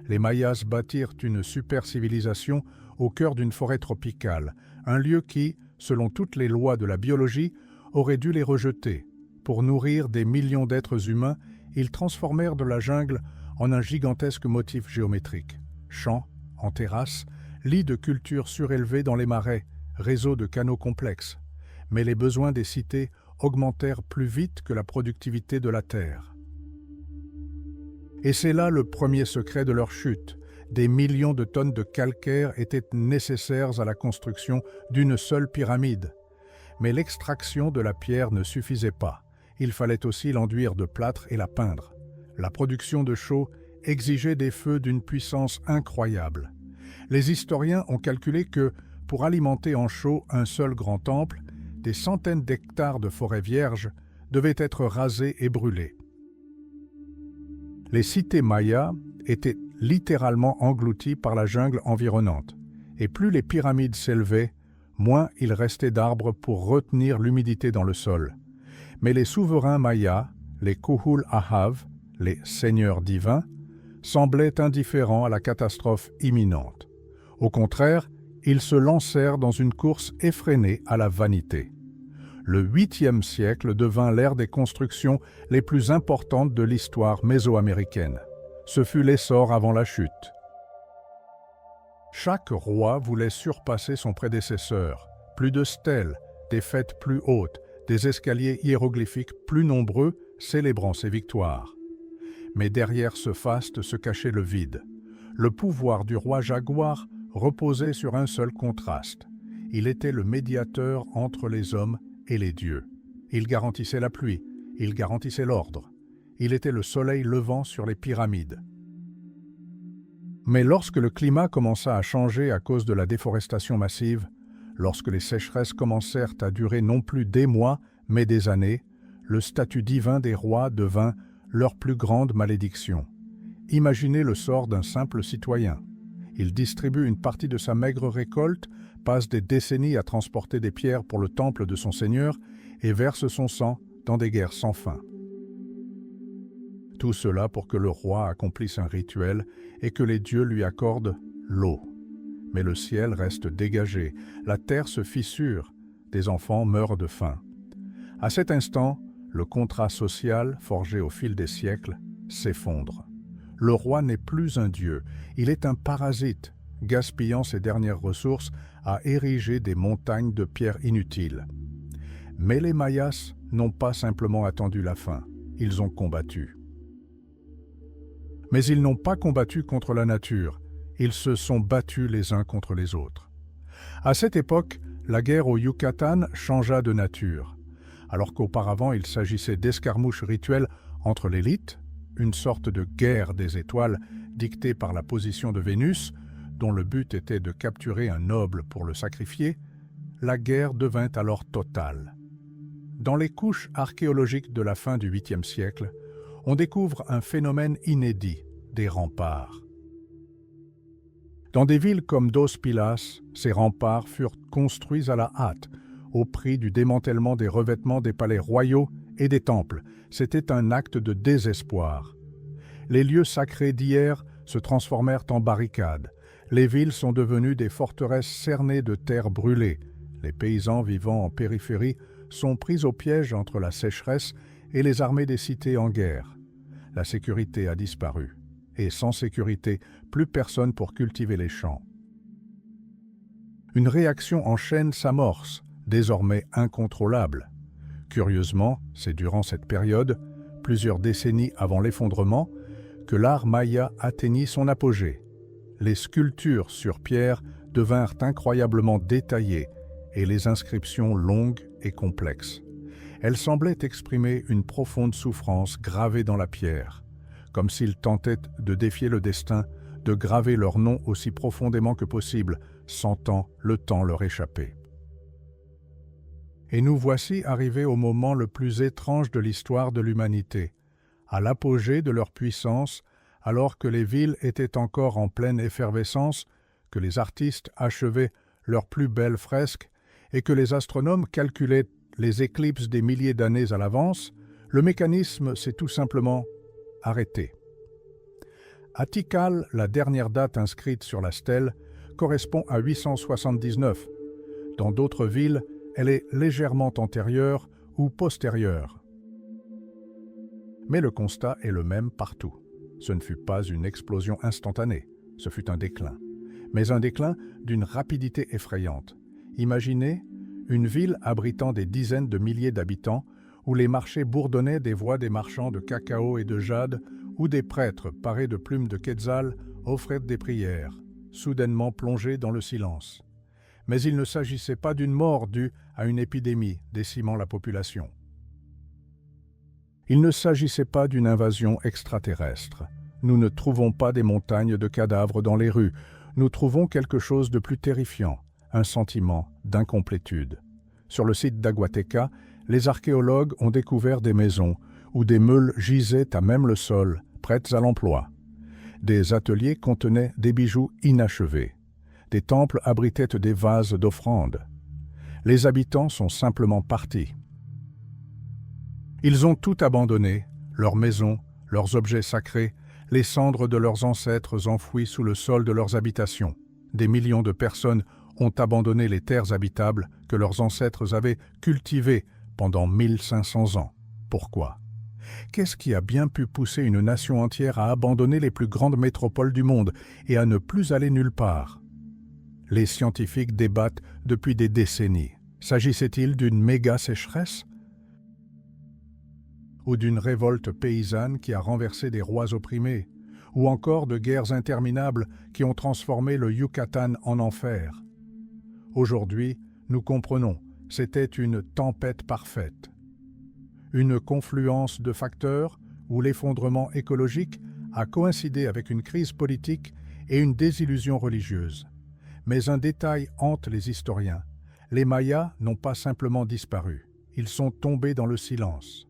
Les Mayas bâtirent une super civilisation au cœur d'une forêt tropicale, un lieu qui, selon toutes les lois de la biologie, aurait dû les rejeter. Pour nourrir des millions d'êtres humains, ils transformèrent de la jungle en un gigantesque motif géométrique. Champs, en terrasses, lits de cultures surélevés dans les marais, réseaux de canaux complexes. Mais les besoins des cités augmentèrent plus vite que la productivité de la terre. Et c'est là le premier secret de leur chute. Des millions de tonnes de calcaire étaient nécessaires à la construction d'une seule pyramide. Mais l'extraction de la pierre ne suffisait pas. Il fallait aussi l'enduire de plâtre et la peindre. La production de chaux exigeait des feux d'une puissance incroyable. Les historiens ont calculé que, pour alimenter en chaux un seul grand temple, des centaines d'hectares de forêts vierges devaient être rasés et brûlés. Les cités mayas étaient littéralement englouties par la jungle environnante, et plus les pyramides s'élevaient, moins il restait d'arbres pour retenir l'humidité dans le sol. Mais les souverains mayas, les Kuhul Ahav, les seigneurs divins, semblaient indifférents à la catastrophe imminente. Au contraire, ils se lancèrent dans une course effrénée à la vanité. Le 8e siècle devint l'ère des constructions les plus importantes de l'histoire mésoaméricaine. Ce fut l'essor avant la chute. Chaque roi voulait surpasser son prédécesseur. Plus de stèles, des fêtes plus hautes, des escaliers hiéroglyphiques plus nombreux célébrant ses victoires. Mais derrière ce faste se cachait le vide. Le pouvoir du roi Jaguar reposait sur un seul contraste. Il était le médiateur entre les hommes et les dieux. Il garantissait la pluie, il garantissait l'ordre. Il était le soleil levant sur les pyramides. Mais lorsque le climat commença à changer à cause de la déforestation massive, lorsque les sécheresses commencèrent à durer non plus des mois, mais des années, le statut divin des rois devint leur plus grande malédiction. Imaginez le sort d'un simple citoyen. Il distribue une partie de sa maigre récolte, passe des décennies à transporter des pierres pour le temple de son Seigneur et verse son sang dans des guerres sans fin. Tout cela pour que le roi accomplisse un rituel et que les dieux lui accordent l'eau. Mais le ciel reste dégagé, la terre se fissure, des enfants meurent de faim. À cet instant, le contrat social, forgé au fil des siècles, s'effondre. Le roi n'est plus un dieu, il est un parasite, gaspillant ses dernières ressources à ériger des montagnes de pierres inutiles. Mais les Mayas n'ont pas simplement attendu la fin, ils ont combattu. Mais ils n'ont pas combattu contre la nature, ils se sont battus les uns contre les autres. À cette époque, la guerre au Yucatan changea de nature. Alors qu'auparavant il s'agissait d'escarmouches rituelles entre l'élite, une sorte de guerre des étoiles dictée par la position de Vénus, dont le but était de capturer un noble pour le sacrifier, la guerre devint alors totale. Dans les couches archéologiques de la fin du 8e siècle, on découvre un phénomène inédit, des remparts. Dans des villes comme Dos Pilas, ces remparts furent construits à la hâte, au prix du démantèlement des revêtements des palais royaux et des temples. C'était un acte de désespoir. Les lieux sacrés d'hier se transformèrent en barricades. Les villes sont devenues des forteresses cernées de terre brûlée. Les paysans vivant en périphérie sont pris au piège entre la sécheresse et les armées des cités en guerre. La sécurité a disparu. Et sans sécurité, plus personne pour cultiver les champs. Une réaction en chaîne s'amorce, désormais incontrôlable. Curieusement, c'est durant cette période, plusieurs décennies avant l'effondrement, que l'art maya atteignit son apogée. Les sculptures sur pierre devinrent incroyablement détaillées et les inscriptions longues et complexes. Elles semblaient exprimer une profonde souffrance gravée dans la pierre, comme s'ils tentaient de défier le destin, de graver leur nom aussi profondément que possible, sentant le temps leur échapper. Et nous voici arrivés au moment le plus étrange de l'histoire de l'humanité, à l'apogée de leur puissance, alors que les villes étaient encore en pleine effervescence, que les artistes achevaient leurs plus belles fresques et que les astronomes calculaient les éclipses des milliers d'années à l'avance, le mécanisme s'est tout simplement arrêté. À Tikal, la dernière date inscrite sur la stèle correspond à 879. Dans d'autres villes, elle est légèrement antérieure ou postérieure. Mais le constat est le même partout. Ce ne fut pas une explosion instantanée, ce fut un déclin. Mais un déclin d'une rapidité effrayante. Imaginez une ville abritant des dizaines de milliers d'habitants, où les marchés bourdonnaient des voix des marchands de cacao et de jade, où des prêtres parés de plumes de quetzal offraient des prières, soudainement plongés dans le silence. Mais il ne s'agissait pas d'une mort due à une épidémie décimant la population. Il ne s'agissait pas d'une invasion extraterrestre. Nous ne trouvons pas des montagnes de cadavres dans les rues. Nous trouvons quelque chose de plus terrifiant, un sentiment d'incomplétude. Sur le site d'Aguateca, les archéologues ont découvert des maisons où des meules gisaient à même le sol, prêtes à l'emploi. Des ateliers contenaient des bijoux inachevés. Des temples abritaient des vases d'offrandes. Les habitants sont simplement partis. Ils ont tout abandonné, leurs maisons, leurs objets sacrés, les cendres de leurs ancêtres enfouies sous le sol de leurs habitations. Des millions de personnes ont abandonné les terres habitables que leurs ancêtres avaient cultivées pendant 1500 ans. Pourquoi? Qu'est-ce qui a bien pu pousser une nation entière à abandonner les plus grandes métropoles du monde et à ne plus aller nulle part? Les scientifiques débattent depuis des décennies. S'agissait-il d'une méga sécheresse? Ou d'une révolte paysanne qui a renversé des rois opprimés? Ou encore de guerres interminables qui ont transformé le Yucatan en enfer? Aujourd'hui, nous comprenons, c'était une tempête parfaite. Une confluence de facteurs où l'effondrement écologique a coïncidé avec une crise politique et une désillusion religieuse. Mais un détail hante les historiens. Les Mayas n'ont pas simplement disparu, ils sont tombés dans le silence.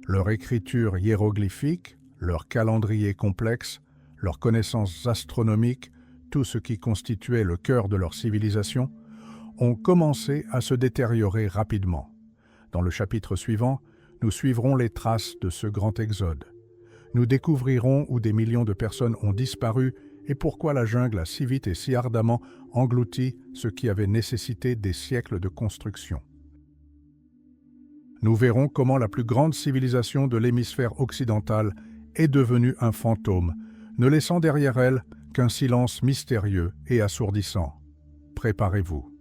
Leur écriture hiéroglyphique, leur calendrier complexe, leurs connaissances astronomiques, tout ce qui constituait le cœur de leur civilisation, ont commencé à se détériorer rapidement. Dans le chapitre suivant, nous suivrons les traces de ce grand exode. Nous découvrirons où des millions de personnes ont disparu et pourquoi la jungle a si vite et si ardemment englouti ce qui avait nécessité des siècles de construction. Nous verrons comment la plus grande civilisation de l'hémisphère occidental est devenue un fantôme, ne laissant derrière elle qu'un silence mystérieux et assourdissant. Préparez-vous.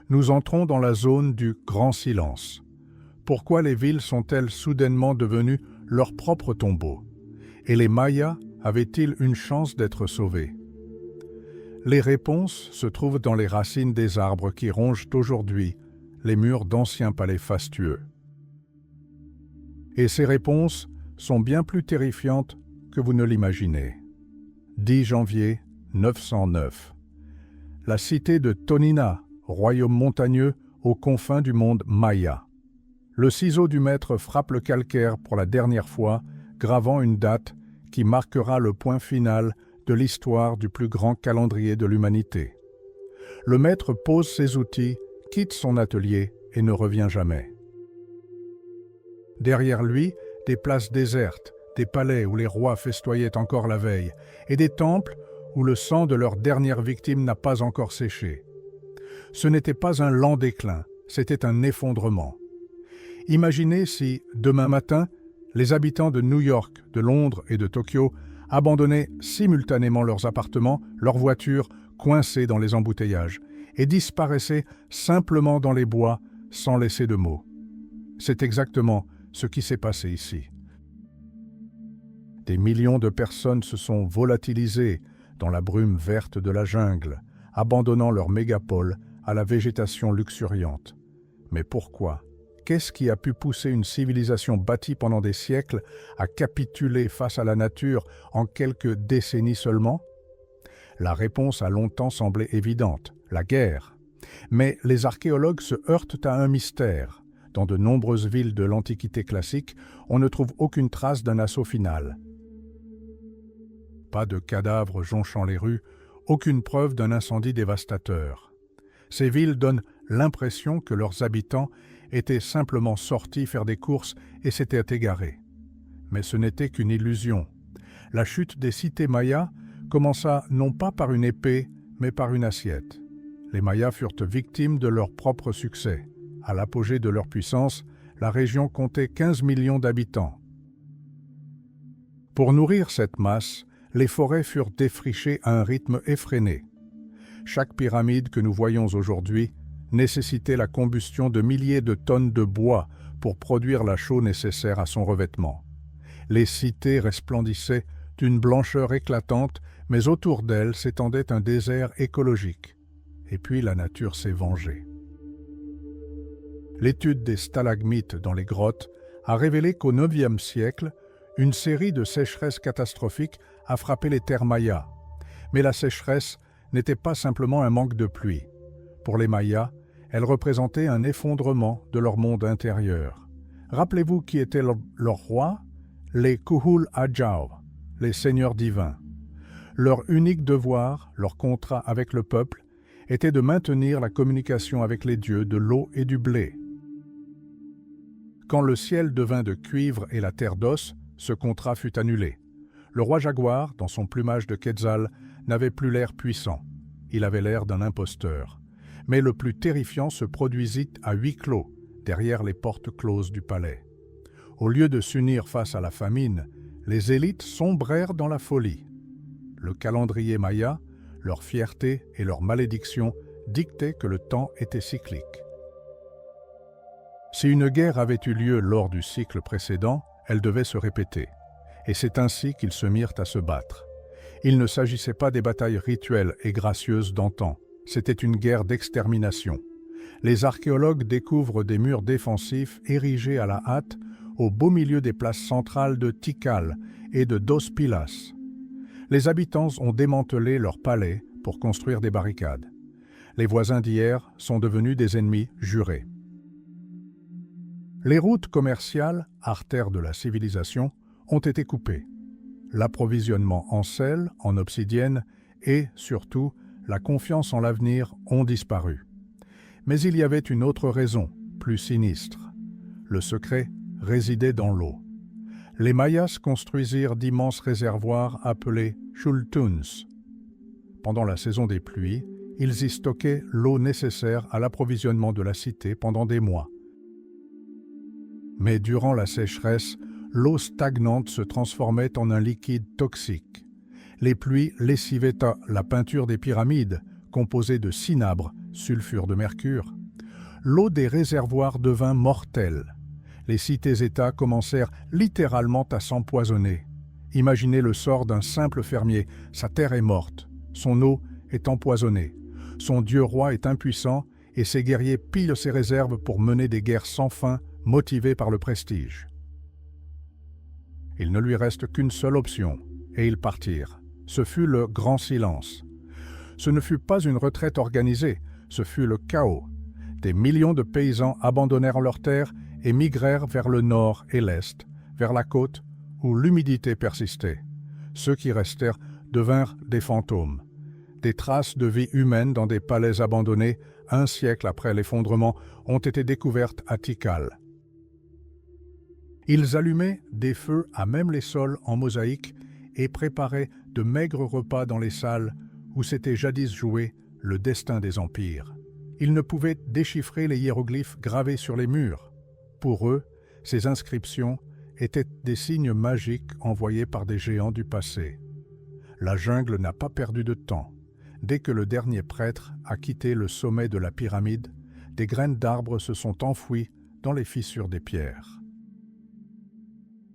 Nous entrons dans la zone du grand silence. Pourquoi les villes sont-elles soudainement devenues leur propre tombeau? Et les Mayas avaient-ils une chance d'être sauvés? Les réponses se trouvent dans les racines des arbres qui rongent aujourd'hui les murs d'anciens palais fastueux. Et ces réponses sont bien plus terrifiantes que vous ne l'imaginez. 10 janvier 909. La cité de Tonina, royaume montagneux aux confins du monde Maya. Le ciseau du maître frappe le calcaire pour la dernière fois, gravant une date qui marquera le point final de l'histoire du plus grand calendrier de l'humanité. Le maître pose ses outils, quitte son atelier et ne revient jamais. Derrière lui, des places désertes, des palais où les rois festoyaient encore la veille, et des temples où le sang de leur dernière victime n'a pas encore séché. Ce n'était pas un lent déclin, c'était un effondrement. Imaginez si, demain matin, les habitants de New York, de Londres et de Tokyo abandonnaient simultanément leurs appartements, leurs voitures, coincées dans les embouteillages, et disparaissaient simplement dans les bois sans laisser de mots. C'est exactement ce qui s'est passé ici. Des millions de personnes se sont volatilisées dans la brume verte de la jungle, abandonnant leur mégapole à la végétation luxuriante. Mais pourquoi ? Qu'est-ce qui a pu pousser une civilisation bâtie pendant des siècles à capituler face à la nature en quelques décennies seulement ? La réponse a longtemps semblé évidente, la guerre. Mais les archéologues se heurtent à un mystère. Dans de nombreuses villes de l'Antiquité classique, on ne trouve aucune trace d'un assaut final. Pas de cadavres jonchant les rues, aucune preuve d'un incendie dévastateur. Ces villes donnent l'impression que leurs habitants étaient simplement sortis faire des courses et s'étaient égarés. Mais ce n'était qu'une illusion. La chute des cités mayas commença non pas par une épée, mais par une assiette. Les Mayas furent victimes de leur propre succès. À l'apogée de leur puissance, la région comptait 15 millions d'habitants. Pour nourrir cette masse, les forêts furent défrichées à un rythme effréné. Chaque pyramide que nous voyons aujourd'hui nécessitait la combustion de milliers de tonnes de bois pour produire la chaux nécessaire à son revêtement. Les cités resplendissaient d'une blancheur éclatante, mais autour d'elles s'étendait un désert écologique. Et puis la nature s'est vengée. L'étude des stalagmites dans les grottes a révélé qu'au IXe siècle, une série de sécheresses catastrophiques a frappé les terres mayas. Mais la sécheresse n'était pas simplement un manque de pluie. Pour les Mayas, elle représentait un effondrement de leur monde intérieur. Rappelez-vous qui étaient leurs rois ? Les Kuhul Ajau, les seigneurs divins. Leur unique devoir, leur contrat avec le peuple, était de maintenir la communication avec les dieux de l'eau et du blé. Quand le ciel devint de cuivre et la terre d'os, ce contrat fut annulé. Le roi Jaguar, dans son plumage de quetzal, n'avait plus l'air puissant. Il avait l'air d'un imposteur. Mais le plus terrifiant se produisit à huis clos, derrière les portes closes du palais. Au lieu de s'unir face à la famine, les élites sombrèrent dans la folie. Le calendrier maya, leur fierté et leur malédiction dictaient que le temps était cyclique. Si une guerre avait eu lieu lors du cycle précédent, elle devait se répéter. Et c'est ainsi qu'ils se mirent à se battre. Il ne s'agissait pas des batailles rituelles et gracieuses d'antan, c'était une guerre d'extermination. Les archéologues découvrent des murs défensifs érigés à la hâte au beau milieu des places centrales de Tikal et de Dos Pilas. Les habitants ont démantelé leurs palais pour construire des barricades. Les voisins d'hier sont devenus des ennemis jurés. Les routes commerciales, artères de la civilisation, ont été coupées. L'approvisionnement en sel, en obsidienne et, surtout, la confiance en l'avenir ont disparu. Mais il y avait une autre raison, plus sinistre. Le secret résidait dans l'eau. Les Mayas construisirent d'immenses réservoirs appelés chultuns. Pendant la saison des pluies, ils y stockaient l'eau nécessaire à l'approvisionnement de la cité pendant des mois. Mais durant la sécheresse, l'eau stagnante se transformait en un liquide toxique. Les pluies lessivaient la peinture des pyramides, composée de cinabre, sulfure de mercure. L'eau des réservoirs devint mortelle. Les cités-États commencèrent littéralement à s'empoisonner. Imaginez le sort d'un simple fermier. Sa terre est morte, son eau est empoisonnée. Son dieu roi est impuissant et ses guerriers pillent ses réserves pour mener des guerres sans fin, motivés par le prestige. Il ne lui reste qu'une seule option, et ils partirent. Ce fut le grand silence. Ce ne fut pas une retraite organisée, ce fut le chaos. Des millions de paysans abandonnèrent leurs terres et migrèrent vers le nord et l'est, vers la côte où l'humidité persistait. Ceux qui restèrent devinrent des fantômes. Des traces de vie humaine dans des palais abandonnés, un siècle après l'effondrement, ont été découvertes à Tikal. Ils allumaient des feux à même les sols en mosaïque et préparaient de maigres repas dans les salles où s'était jadis joué le destin des empires. Ils ne pouvaient déchiffrer les hiéroglyphes gravés sur les murs. Pour eux, ces inscriptions étaient des signes magiques envoyés par des géants du passé. La jungle n'a pas perdu de temps. Dès que le dernier prêtre a quitté le sommet de la pyramide, des graines d'arbres se sont enfouies dans les fissures des pierres.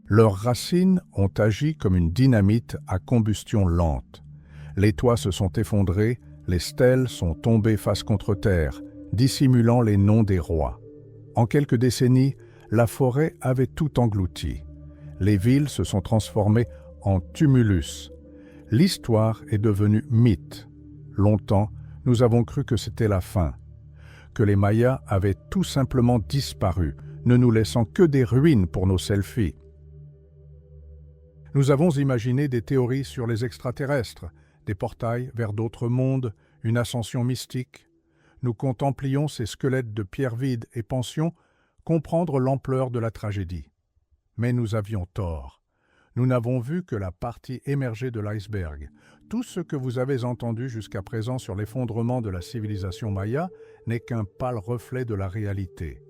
Leurs racines ont agi comme une dynamite à combustion lente. Les toits se sont effondrés, les stèles sont tombées face contre terre, dissimulant les noms des rois. En quelques décennies, la forêt avait tout englouti. Les villes se sont transformées en tumulus. L'histoire est devenue mythe. Longtemps, nous avons cru que c'était la fin, que les Mayas avaient tout simplement disparu, ne nous laissant que des ruines pour nos selfies. Nous avons imaginé des théories sur les extraterrestres, des portails vers d'autres mondes, une ascension mystique. Nous contemplions ces squelettes de pierre vide et pensions comprendre l'ampleur de la tragédie. Mais nous avions tort. Nous n'avons vu que la partie émergée de l'iceberg. Tout ce que vous avez entendu jusqu'à présent sur l'effondrement de la civilisation maya n'est qu'un pâle reflet de la réalité.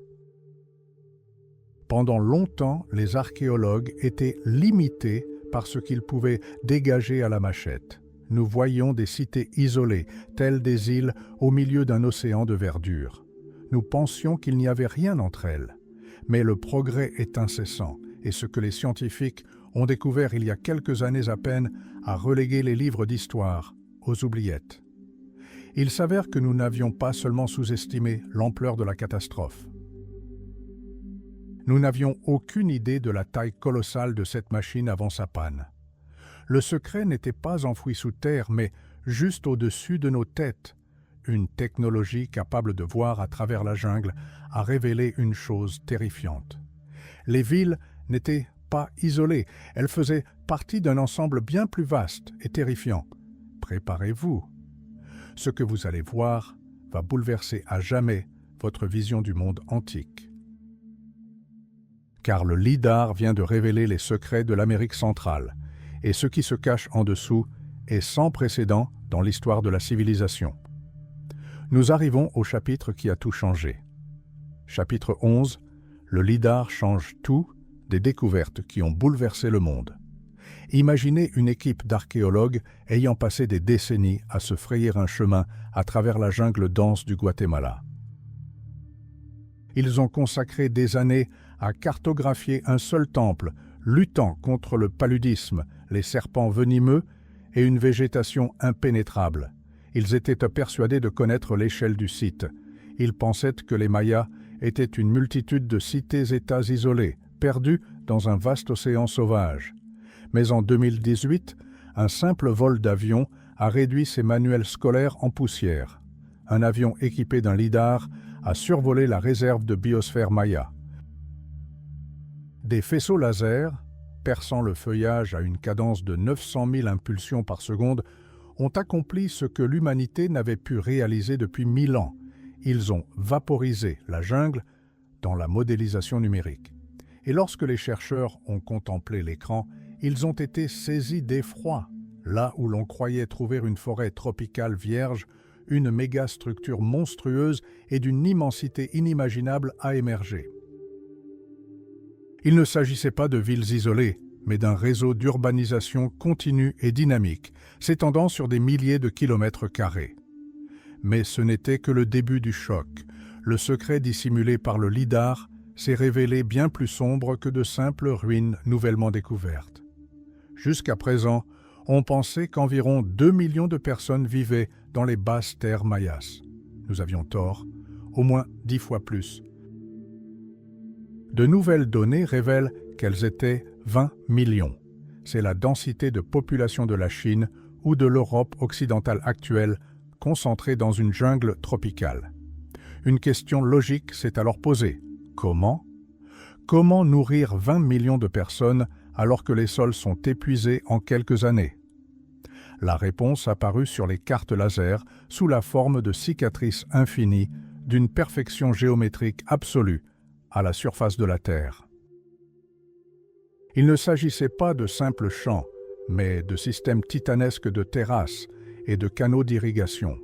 Pendant longtemps, les archéologues étaient limités par ce qu'ils pouvaient dégager à la machette. Nous voyions des cités isolées, telles des îles au milieu d'un océan de verdure. Nous pensions qu'il n'y avait rien entre elles. Mais le progrès est incessant, et ce que les scientifiques ont découvert il y a quelques années à peine a relégué les livres d'histoire aux oubliettes. Il s'avère que nous n'avions pas seulement sous-estimé l'ampleur de la catastrophe. Nous n'avions aucune idée de la taille colossale de cette machine avant sa panne. Le secret n'était pas enfoui sous terre, mais juste au-dessus de nos têtes. Une technologie capable de voir à travers la jungle a révélé une chose terrifiante. Les villes n'étaient pas isolées, elles faisaient partie d'un ensemble bien plus vaste et terrifiant. Préparez-vous. Ce que vous allez voir va bouleverser à jamais votre vision du monde antique. Car le lidar vient de révéler les secrets de l'Amérique centrale, et ce qui se cache en dessous est sans précédent dans l'histoire de la civilisation. Nous arrivons au chapitre qui a tout changé. Chapitre 11, le lidar change tout, des découvertes qui ont bouleversé le monde. Imaginez une équipe d'archéologues ayant passé des décennies à se frayer un chemin à travers la jungle dense du Guatemala. Ils ont consacré des années à cartographier un seul temple, luttant contre le paludisme, les serpents venimeux et une végétation impénétrable. Ils étaient persuadés de connaître l'échelle du site. Ils pensaient que les Mayas étaient une multitude de cités-États isolés, perdus dans un vaste océan sauvage. Mais en 2018, un simple vol d'avion a réduit ces manuels scolaires en poussière. Un avion équipé d'un lidar a survolé la réserve de biosphère maya. Des faisceaux laser, perçant le feuillage à une cadence de 900 000 impulsions par seconde, ont accompli ce que l'humanité n'avait pu réaliser depuis 1000 ans. Ils ont vaporisé la jungle dans la modélisation numérique. Et lorsque les chercheurs ont contemplé l'écran, ils ont été saisis d'effroi. Là où l'on croyait trouver une forêt tropicale vierge, une mégastructure monstrueuse et d'une immensité inimaginable a émergé. Il ne s'agissait pas de villes isolées, mais d'un réseau d'urbanisation continu et dynamique, s'étendant sur des milliers de kilomètres carrés. Mais ce n'était que le début du choc. Le secret dissimulé par le lidar s'est révélé bien plus sombre que de simples ruines nouvellement découvertes. Jusqu'à présent, on pensait qu'environ 2 millions de personnes vivaient dans les basses terres mayas. Nous avions tort, au moins 10 fois plus. De nouvelles données révèlent qu'elles étaient 20 millions. C'est la densité de population de la Chine ou de l'Europe occidentale actuelle, concentrée dans une jungle tropicale. Une question logique s'est alors posée. Comment ? Comment nourrir 20 millions de personnes alors que les sols sont épuisés en quelques années ? La réponse apparut sur les cartes laser sous la forme de cicatrices infinies d'une perfection géométrique absolue à la surface de la Terre. Il ne s'agissait pas de simples champs, mais de systèmes titanesques de terrasses et de canaux d'irrigation.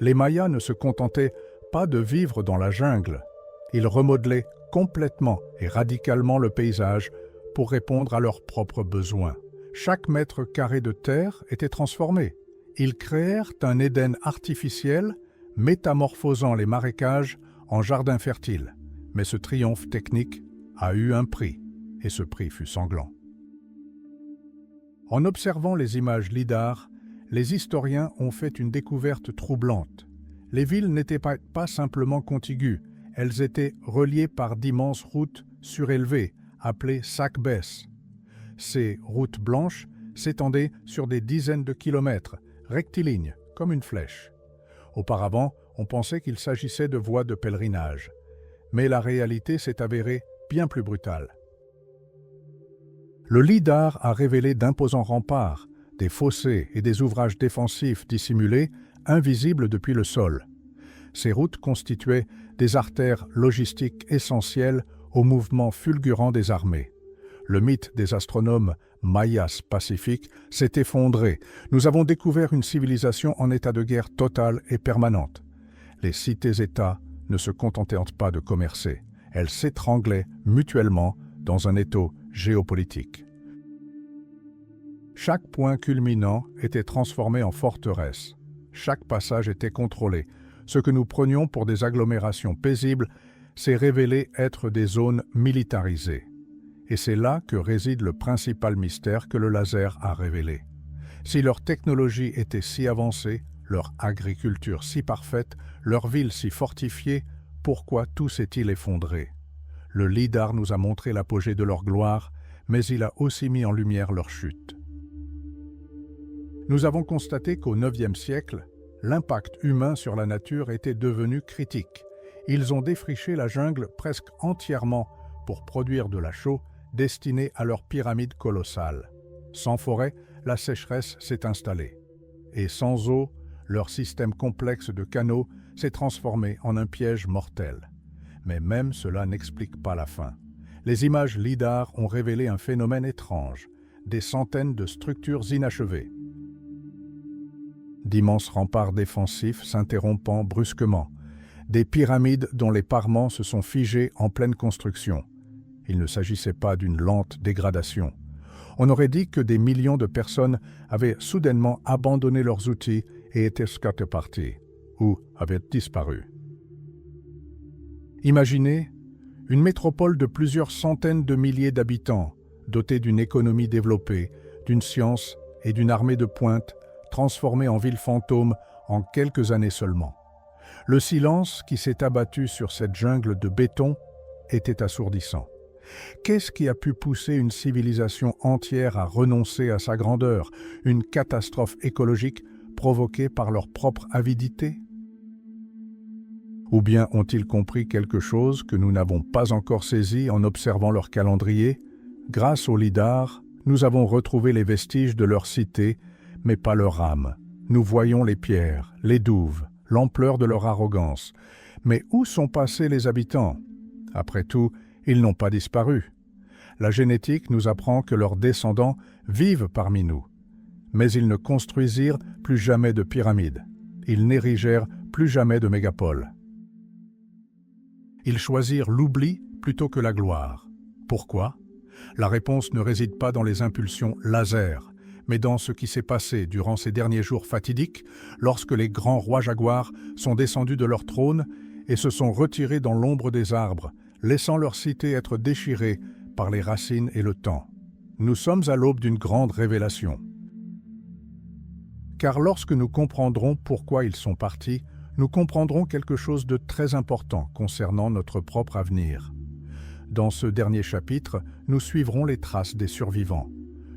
Les Mayas ne se contentaient pas de vivre dans la jungle. Ils remodelaient complètement et radicalement le paysage pour répondre à leurs propres besoins. Chaque mètre carré de terre était transformé. Ils créèrent un Éden artificiel, métamorphosant les marécages en jardins fertiles. Mais ce triomphe technique a eu un prix, et ce prix fut sanglant. En observant les images lidar, les historiens ont fait une découverte troublante. Les villes n'étaient pas simplement contiguës, elles étaient reliées par d'immenses routes surélevées, appelées sac-bès. Ces routes blanches s'étendaient sur des dizaines de kilomètres, rectilignes, comme une flèche. Auparavant, on pensait qu'il s'agissait de voies de pèlerinage. Mais la réalité s'est avérée bien plus brutale. Le lidar a révélé d'imposants remparts, des fossés et des ouvrages défensifs dissimulés, invisibles depuis le sol. Ces routes constituaient des artères logistiques essentielles au mouvement fulgurant des armées. Le mythe des astronomes mayas pacifiques s'est effondré. Nous avons découvert une civilisation en état de guerre totale et permanente. Les cités-États ne se contentaient pas de commercer. Elles s'étranglaient mutuellement dans un étau géopolitique. Chaque point culminant était transformé en forteresse. Chaque passage était contrôlé. Ce que nous prenions pour des agglomérations paisibles s'est révélé être des zones militarisées. Et c'est là que réside le principal mystère que le laser a révélé. Si leur technologie était si avancée, leur agriculture si parfaite, leurs villes si fortifiées, pourquoi tout s'est-il effondré? Le lidar nous a montré l'apogée de leur gloire, mais il a aussi mis en lumière leur chute. Nous avons constaté qu'au IXe siècle, l'impact humain sur la nature était devenu critique. Ils ont défriché la jungle presque entièrement pour produire de la chaux destinée à leur pyramide colossale. Sans forêt, la sécheresse s'est installée. Et sans eau, leur système complexe de canaux s'est transformé en un piège mortel. Mais même cela n'explique pas la fin. Les images lidar ont révélé un phénomène étrange, des centaines de structures inachevées. D'immenses remparts défensifs s'interrompant brusquement, des pyramides dont les parements se sont figés en pleine construction. Il ne s'agissait pas d'une lente dégradation. On aurait dit que des millions de personnes avaient soudainement abandonné leurs outils et étaient scatterparties, ou avaient disparu. Imaginez une métropole de plusieurs centaines de milliers d'habitants, dotée d'une économie développée, d'une science et d'une armée de pointe, transformée en ville fantôme en quelques années seulement. Le silence qui s'est abattu sur cette jungle de béton était assourdissant. Qu'est-ce qui a pu pousser une civilisation entière à renoncer à sa grandeur, une catastrophe écologique provoquée par leur propre avidité? Ou bien ont-ils compris quelque chose que nous n'avons pas encore saisi en observant leur calendrier? Grâce au lidar, nous avons retrouvé les vestiges de leur cité, mais pas leur âme. Nous voyons les pierres, les douves, l'ampleur de leur arrogance. Mais où sont passés les habitants? Après tout, ils n'ont pas disparu. La génétique nous apprend que leurs descendants vivent parmi nous. Mais ils ne construisirent plus jamais de pyramides. Ils n'érigèrent plus jamais de mégapoles. Ils choisirent l'oubli plutôt que la gloire. Pourquoi? La réponse ne réside pas dans les impulsions laser, mais dans ce qui s'est passé durant ces derniers jours fatidiques, lorsque les grands rois jaguars sont descendus de leur trône et se sont retirés dans l'ombre des arbres, laissant leur cité être déchirée par les racines et le temps. Nous sommes à l'aube d'une grande révélation. Car lorsque nous comprendrons pourquoi ils sont partis, nous comprendrons quelque chose de très important concernant notre propre avenir. Dans ce dernier chapitre, nous suivrons les traces des survivants.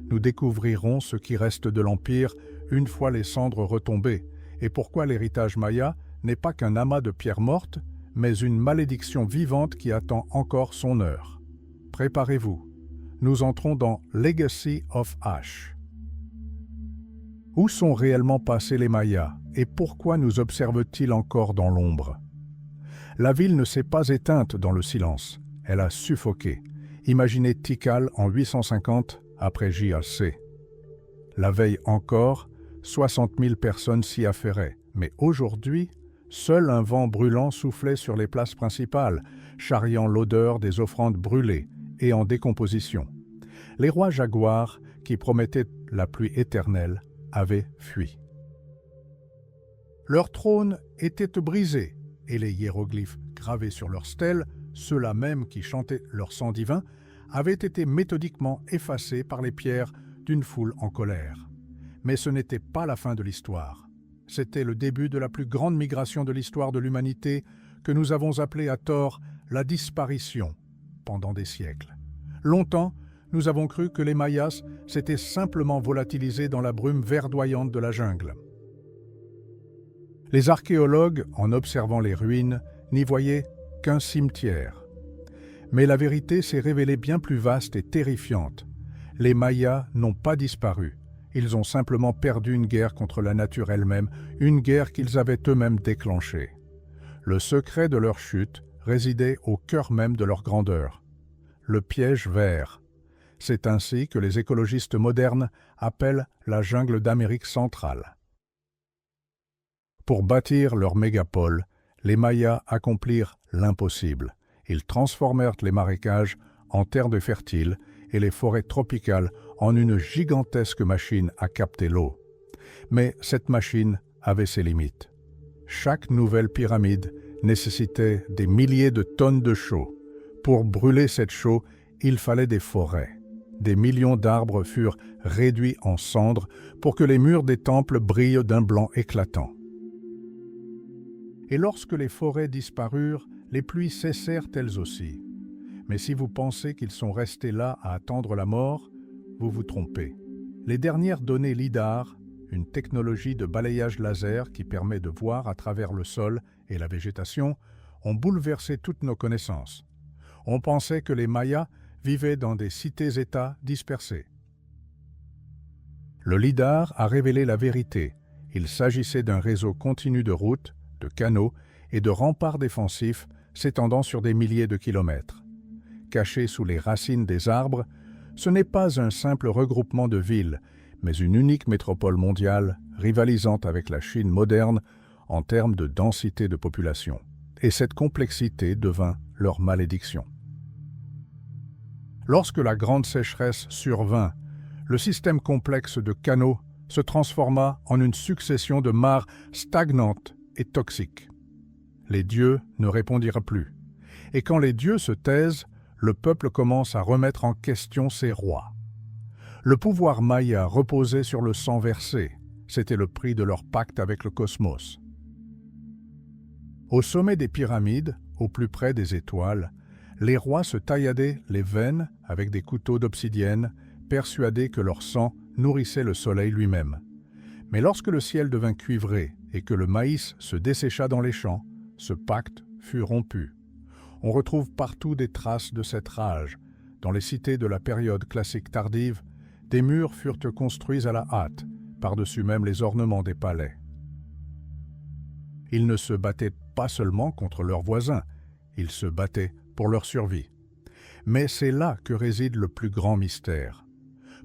Nous découvrirons ce qui reste de l'Empire une fois les cendres retombées, et pourquoi l'héritage maya n'est pas qu'un amas de pierres mortes, mais une malédiction vivante qui attend encore son heure. Préparez-vous. Nous entrons dans Legacy of Ash. Où sont réellement passés les Mayas et pourquoi nous observent-ils encore dans l'ombre? La ville ne s'est pas éteinte dans le silence, elle a suffoqué. Imaginez Tikal en 850 après JAC. La veille encore, 60 000 personnes s'y affairaient, mais aujourd'hui, seul un vent brûlant soufflait sur les places principales, charriant l'odeur des offrandes brûlées et en décomposition. Les rois jaguars, qui promettaient la pluie éternelle, avaient fui. Leurs trônes étaient brisés, et les hiéroglyphes gravés sur leurs stèles, ceux-là même qui chantaient leur sang divin, avaient été méthodiquement effacés par les pierres d'une foule en colère. Mais ce n'était pas la fin de l'histoire. C'était le début de la plus grande migration de l'histoire de l'humanité que nous avons appelée à tort la disparition pendant des siècles. Longtemps, nous avons cru que les Mayas s'étaient simplement volatilisés dans la brume verdoyante de la jungle. Les archéologues, en observant les ruines, n'y voyaient qu'un cimetière. Mais la vérité s'est révélée bien plus vaste et terrifiante. Les Mayas n'ont pas disparu. Ils ont simplement perdu une guerre contre la nature elle-même, une guerre qu'ils avaient eux-mêmes déclenchée. Le secret de leur chute résidait au cœur même de leur grandeur. Le piège vert. C'est ainsi que les écologistes modernes appellent la jungle d'Amérique centrale. Pour bâtir leur mégapole, les Mayas accomplirent l'impossible. Ils transformèrent les marécages en terres de fertiles et les forêts tropicales en une gigantesque machine à capter l'eau. Mais cette machine avait ses limites. Chaque nouvelle pyramide nécessitait des milliers de tonnes de chaux. Pour brûler cette chaux, il fallait des forêts. Des millions d'arbres furent réduits en cendres pour que les murs des temples brillent d'un blanc éclatant. Et lorsque les forêts disparurent, les pluies cessèrent elles aussi. Mais si vous pensez qu'ils sont restés là à attendre la mort, vous vous trompez. Les dernières données LIDAR, une technologie de balayage laser qui permet de voir à travers le sol et la végétation, ont bouleversé toutes nos connaissances. On pensait que les Mayas vivaient dans des cités-États dispersées. Le LIDAR a révélé la vérité. Il s'agissait d'un réseau continu de routes, de canaux et de remparts défensifs s'étendant sur des milliers de kilomètres. Cachés sous les racines des arbres, ce n'est pas un simple regroupement de villes, mais une unique métropole mondiale rivalisant avec la Chine moderne en termes de densité de population. Et cette complexité devint leur malédiction. Lorsque la grande sécheresse survint, le système complexe de canaux se transforma en une succession de mares stagnantes et toxiques. Les dieux ne répondirent plus. Et quand les dieux se taisent, le peuple commence à remettre en question ses rois. Le pouvoir maya reposait sur le sang versé. C'était le prix de leur pacte avec le cosmos. Au sommet des pyramides, au plus près des étoiles, les rois se tailladaient les veines avec des couteaux d'obsidienne, persuadés que leur sang nourrissait le soleil lui-même. Mais lorsque le ciel devint cuivré et que le maïs se dessécha dans les champs, ce pacte fut rompu. On retrouve partout des traces de cette rage. Dans les cités de la période classique tardive, des murs furent construits à la hâte, par-dessus même les ornements des palais. Ils ne se battaient pas seulement contre leurs voisins, ils se battaient pour leur survie. Mais c'est là que réside le plus grand mystère.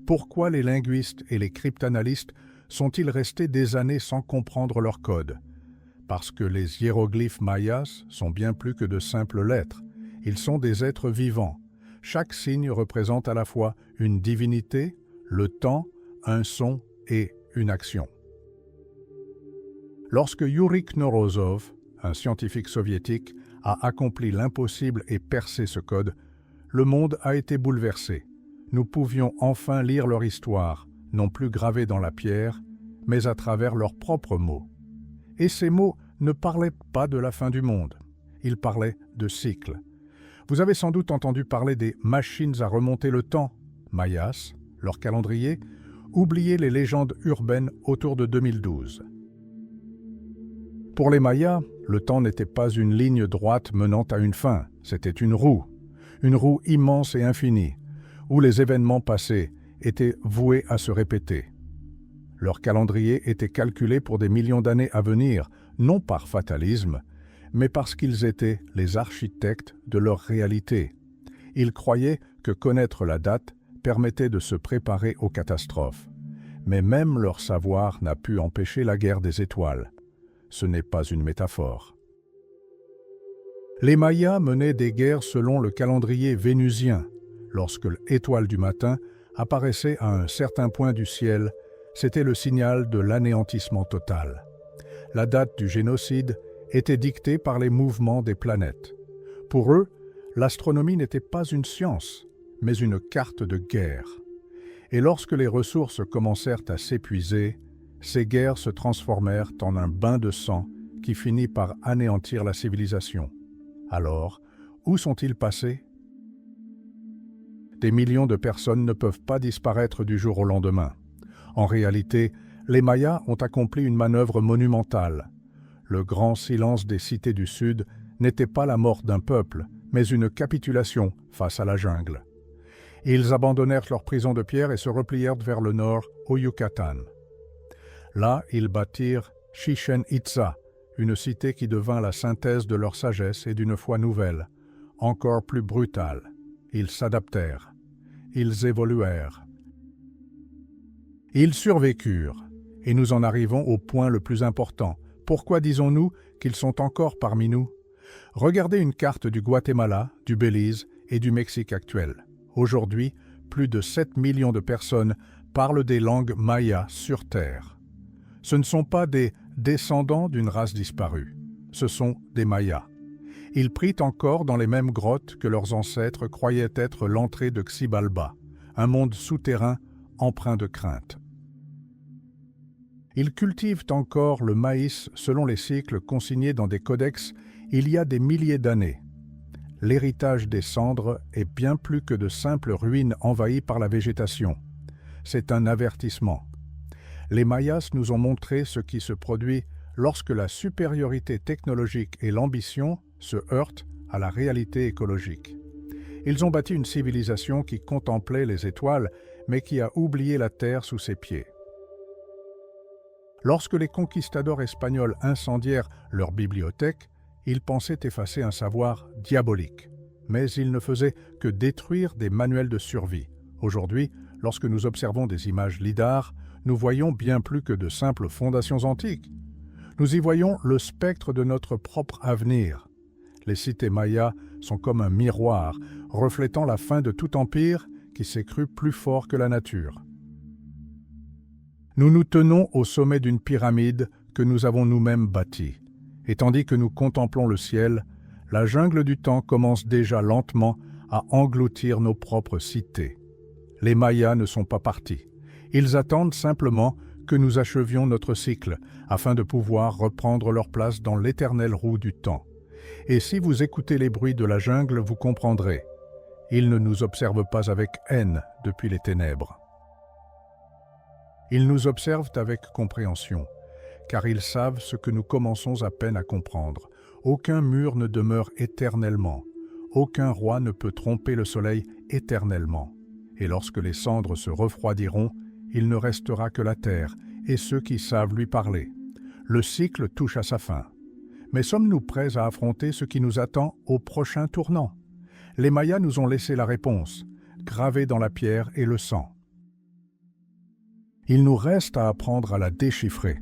Pourquoi les linguistes et les cryptanalystes sont-ils restés des années sans comprendre leur code? Parce que les hiéroglyphes mayas sont bien plus que de simples lettres. Ils sont des êtres vivants. Chaque signe représente à la fois une divinité, le temps, un son et une action. Lorsque Yuri Knorozov, un scientifique soviétique, a accompli l'impossible et percé ce code, le monde a été bouleversé. Nous pouvions enfin lire leur histoire, non plus gravée dans la pierre, mais à travers leurs propres mots. Et ces mots ne parlaient pas de la fin du monde, ils parlaient de cycles. Vous avez sans doute entendu parler des machines à remonter le temps, Mayas, leur calendrier, oubliez les légendes urbaines autour de 2012. Pour les Mayas, le temps n'était pas une ligne droite menant à une fin, c'était une roue immense et infinie, où les événements passés étaient voués à se répéter. Leur calendrier était calculé pour des millions d'années à venir, non par fatalisme, mais parce qu'ils étaient les architectes de leur réalité. Ils croyaient que connaître la date permettait de se préparer aux catastrophes. Mais même leur savoir n'a pu empêcher la guerre des étoiles. Ce n'est pas une métaphore. Les Mayas menaient des guerres selon le calendrier vénusien. Lorsque l'étoile du matin apparaissait à un certain point du ciel, c'était le signal de l'anéantissement total. La date du génocide était dictée par les mouvements des planètes. Pour eux, l'astronomie n'était pas une science, mais une carte de guerre. Et lorsque les ressources commencèrent à s'épuiser, ces guerres se transformèrent en un bain de sang qui finit par anéantir la civilisation. Alors, où sont-ils passés? Des millions de personnes ne peuvent pas disparaître du jour au lendemain. En réalité, les Mayas ont accompli une manœuvre monumentale. Le grand silence des cités du Sud n'était pas la mort d'un peuple, mais une capitulation face à la jungle. Ils abandonnèrent leur prison de pierre et se replièrent vers le nord, au Yucatan. Là, ils bâtirent Chichén Itzá, une cité qui devint la synthèse de leur sagesse et d'une foi nouvelle, encore plus brutale. Ils s'adaptèrent. Ils évoluèrent. Ils survécurent, et nous en arrivons au point le plus important. Pourquoi disons-nous qu'ils sont encore parmi nous? Regardez une carte du Guatemala, du Belize et du Mexique actuel. Aujourd'hui, plus de 7 millions de personnes parlent des langues mayas sur Terre. Ce ne sont pas des descendants d'une race disparue, ce sont des Mayas. Ils prient encore dans les mêmes grottes que leurs ancêtres croyaient être l'entrée de Xibalba, un monde souterrain empreint de crainte. Ils cultivent encore le maïs selon les cycles consignés dans des codex il y a des milliers d'années. L'héritage des cendres est bien plus que de simples ruines envahies par la végétation. C'est un avertissement. Les Mayas nous ont montré ce qui se produit lorsque la supériorité technologique et l'ambition se heurtent à la réalité écologique. Ils ont bâti une civilisation qui contemplait les étoiles, mais qui a oublié la terre sous ses pieds. Lorsque les conquistadors espagnols incendièrent leur bibliothèque, ils pensaient effacer un savoir diabolique. Mais ils ne faisaient que détruire des manuels de survie. Aujourd'hui, lorsque nous observons des images lidar, nous voyons bien plus que de simples fondations antiques. Nous y voyons le spectre de notre propre avenir. Les cités mayas sont comme un miroir, reflétant la fin de tout empire qui s'est cru plus fort que la nature. Nous nous tenons au sommet d'une pyramide que nous avons nous-mêmes bâtie. Et tandis que nous contemplons le ciel, la jungle du temps commence déjà lentement à engloutir nos propres cités. Les Mayas ne sont pas partis. Ils attendent simplement que nous achevions notre cycle, afin de pouvoir reprendre leur place dans l'éternelle roue du temps. Et si vous écoutez les bruits de la jungle, vous comprendrez. Ils ne nous observent pas avec haine depuis les ténèbres. Ils nous observent avec compréhension, car ils savent ce que nous commençons à peine à comprendre. Aucun mur ne demeure éternellement. Aucun roi ne peut tromper le soleil éternellement. Et lorsque les cendres se refroidiront, il ne restera que la terre et ceux qui savent lui parler. Le cycle touche à sa fin. Mais sommes-nous prêts à affronter ce qui nous attend au prochain tournant? Les Mayas nous ont laissé la réponse, gravée dans la pierre et le sang. Il nous reste à apprendre à la déchiffrer.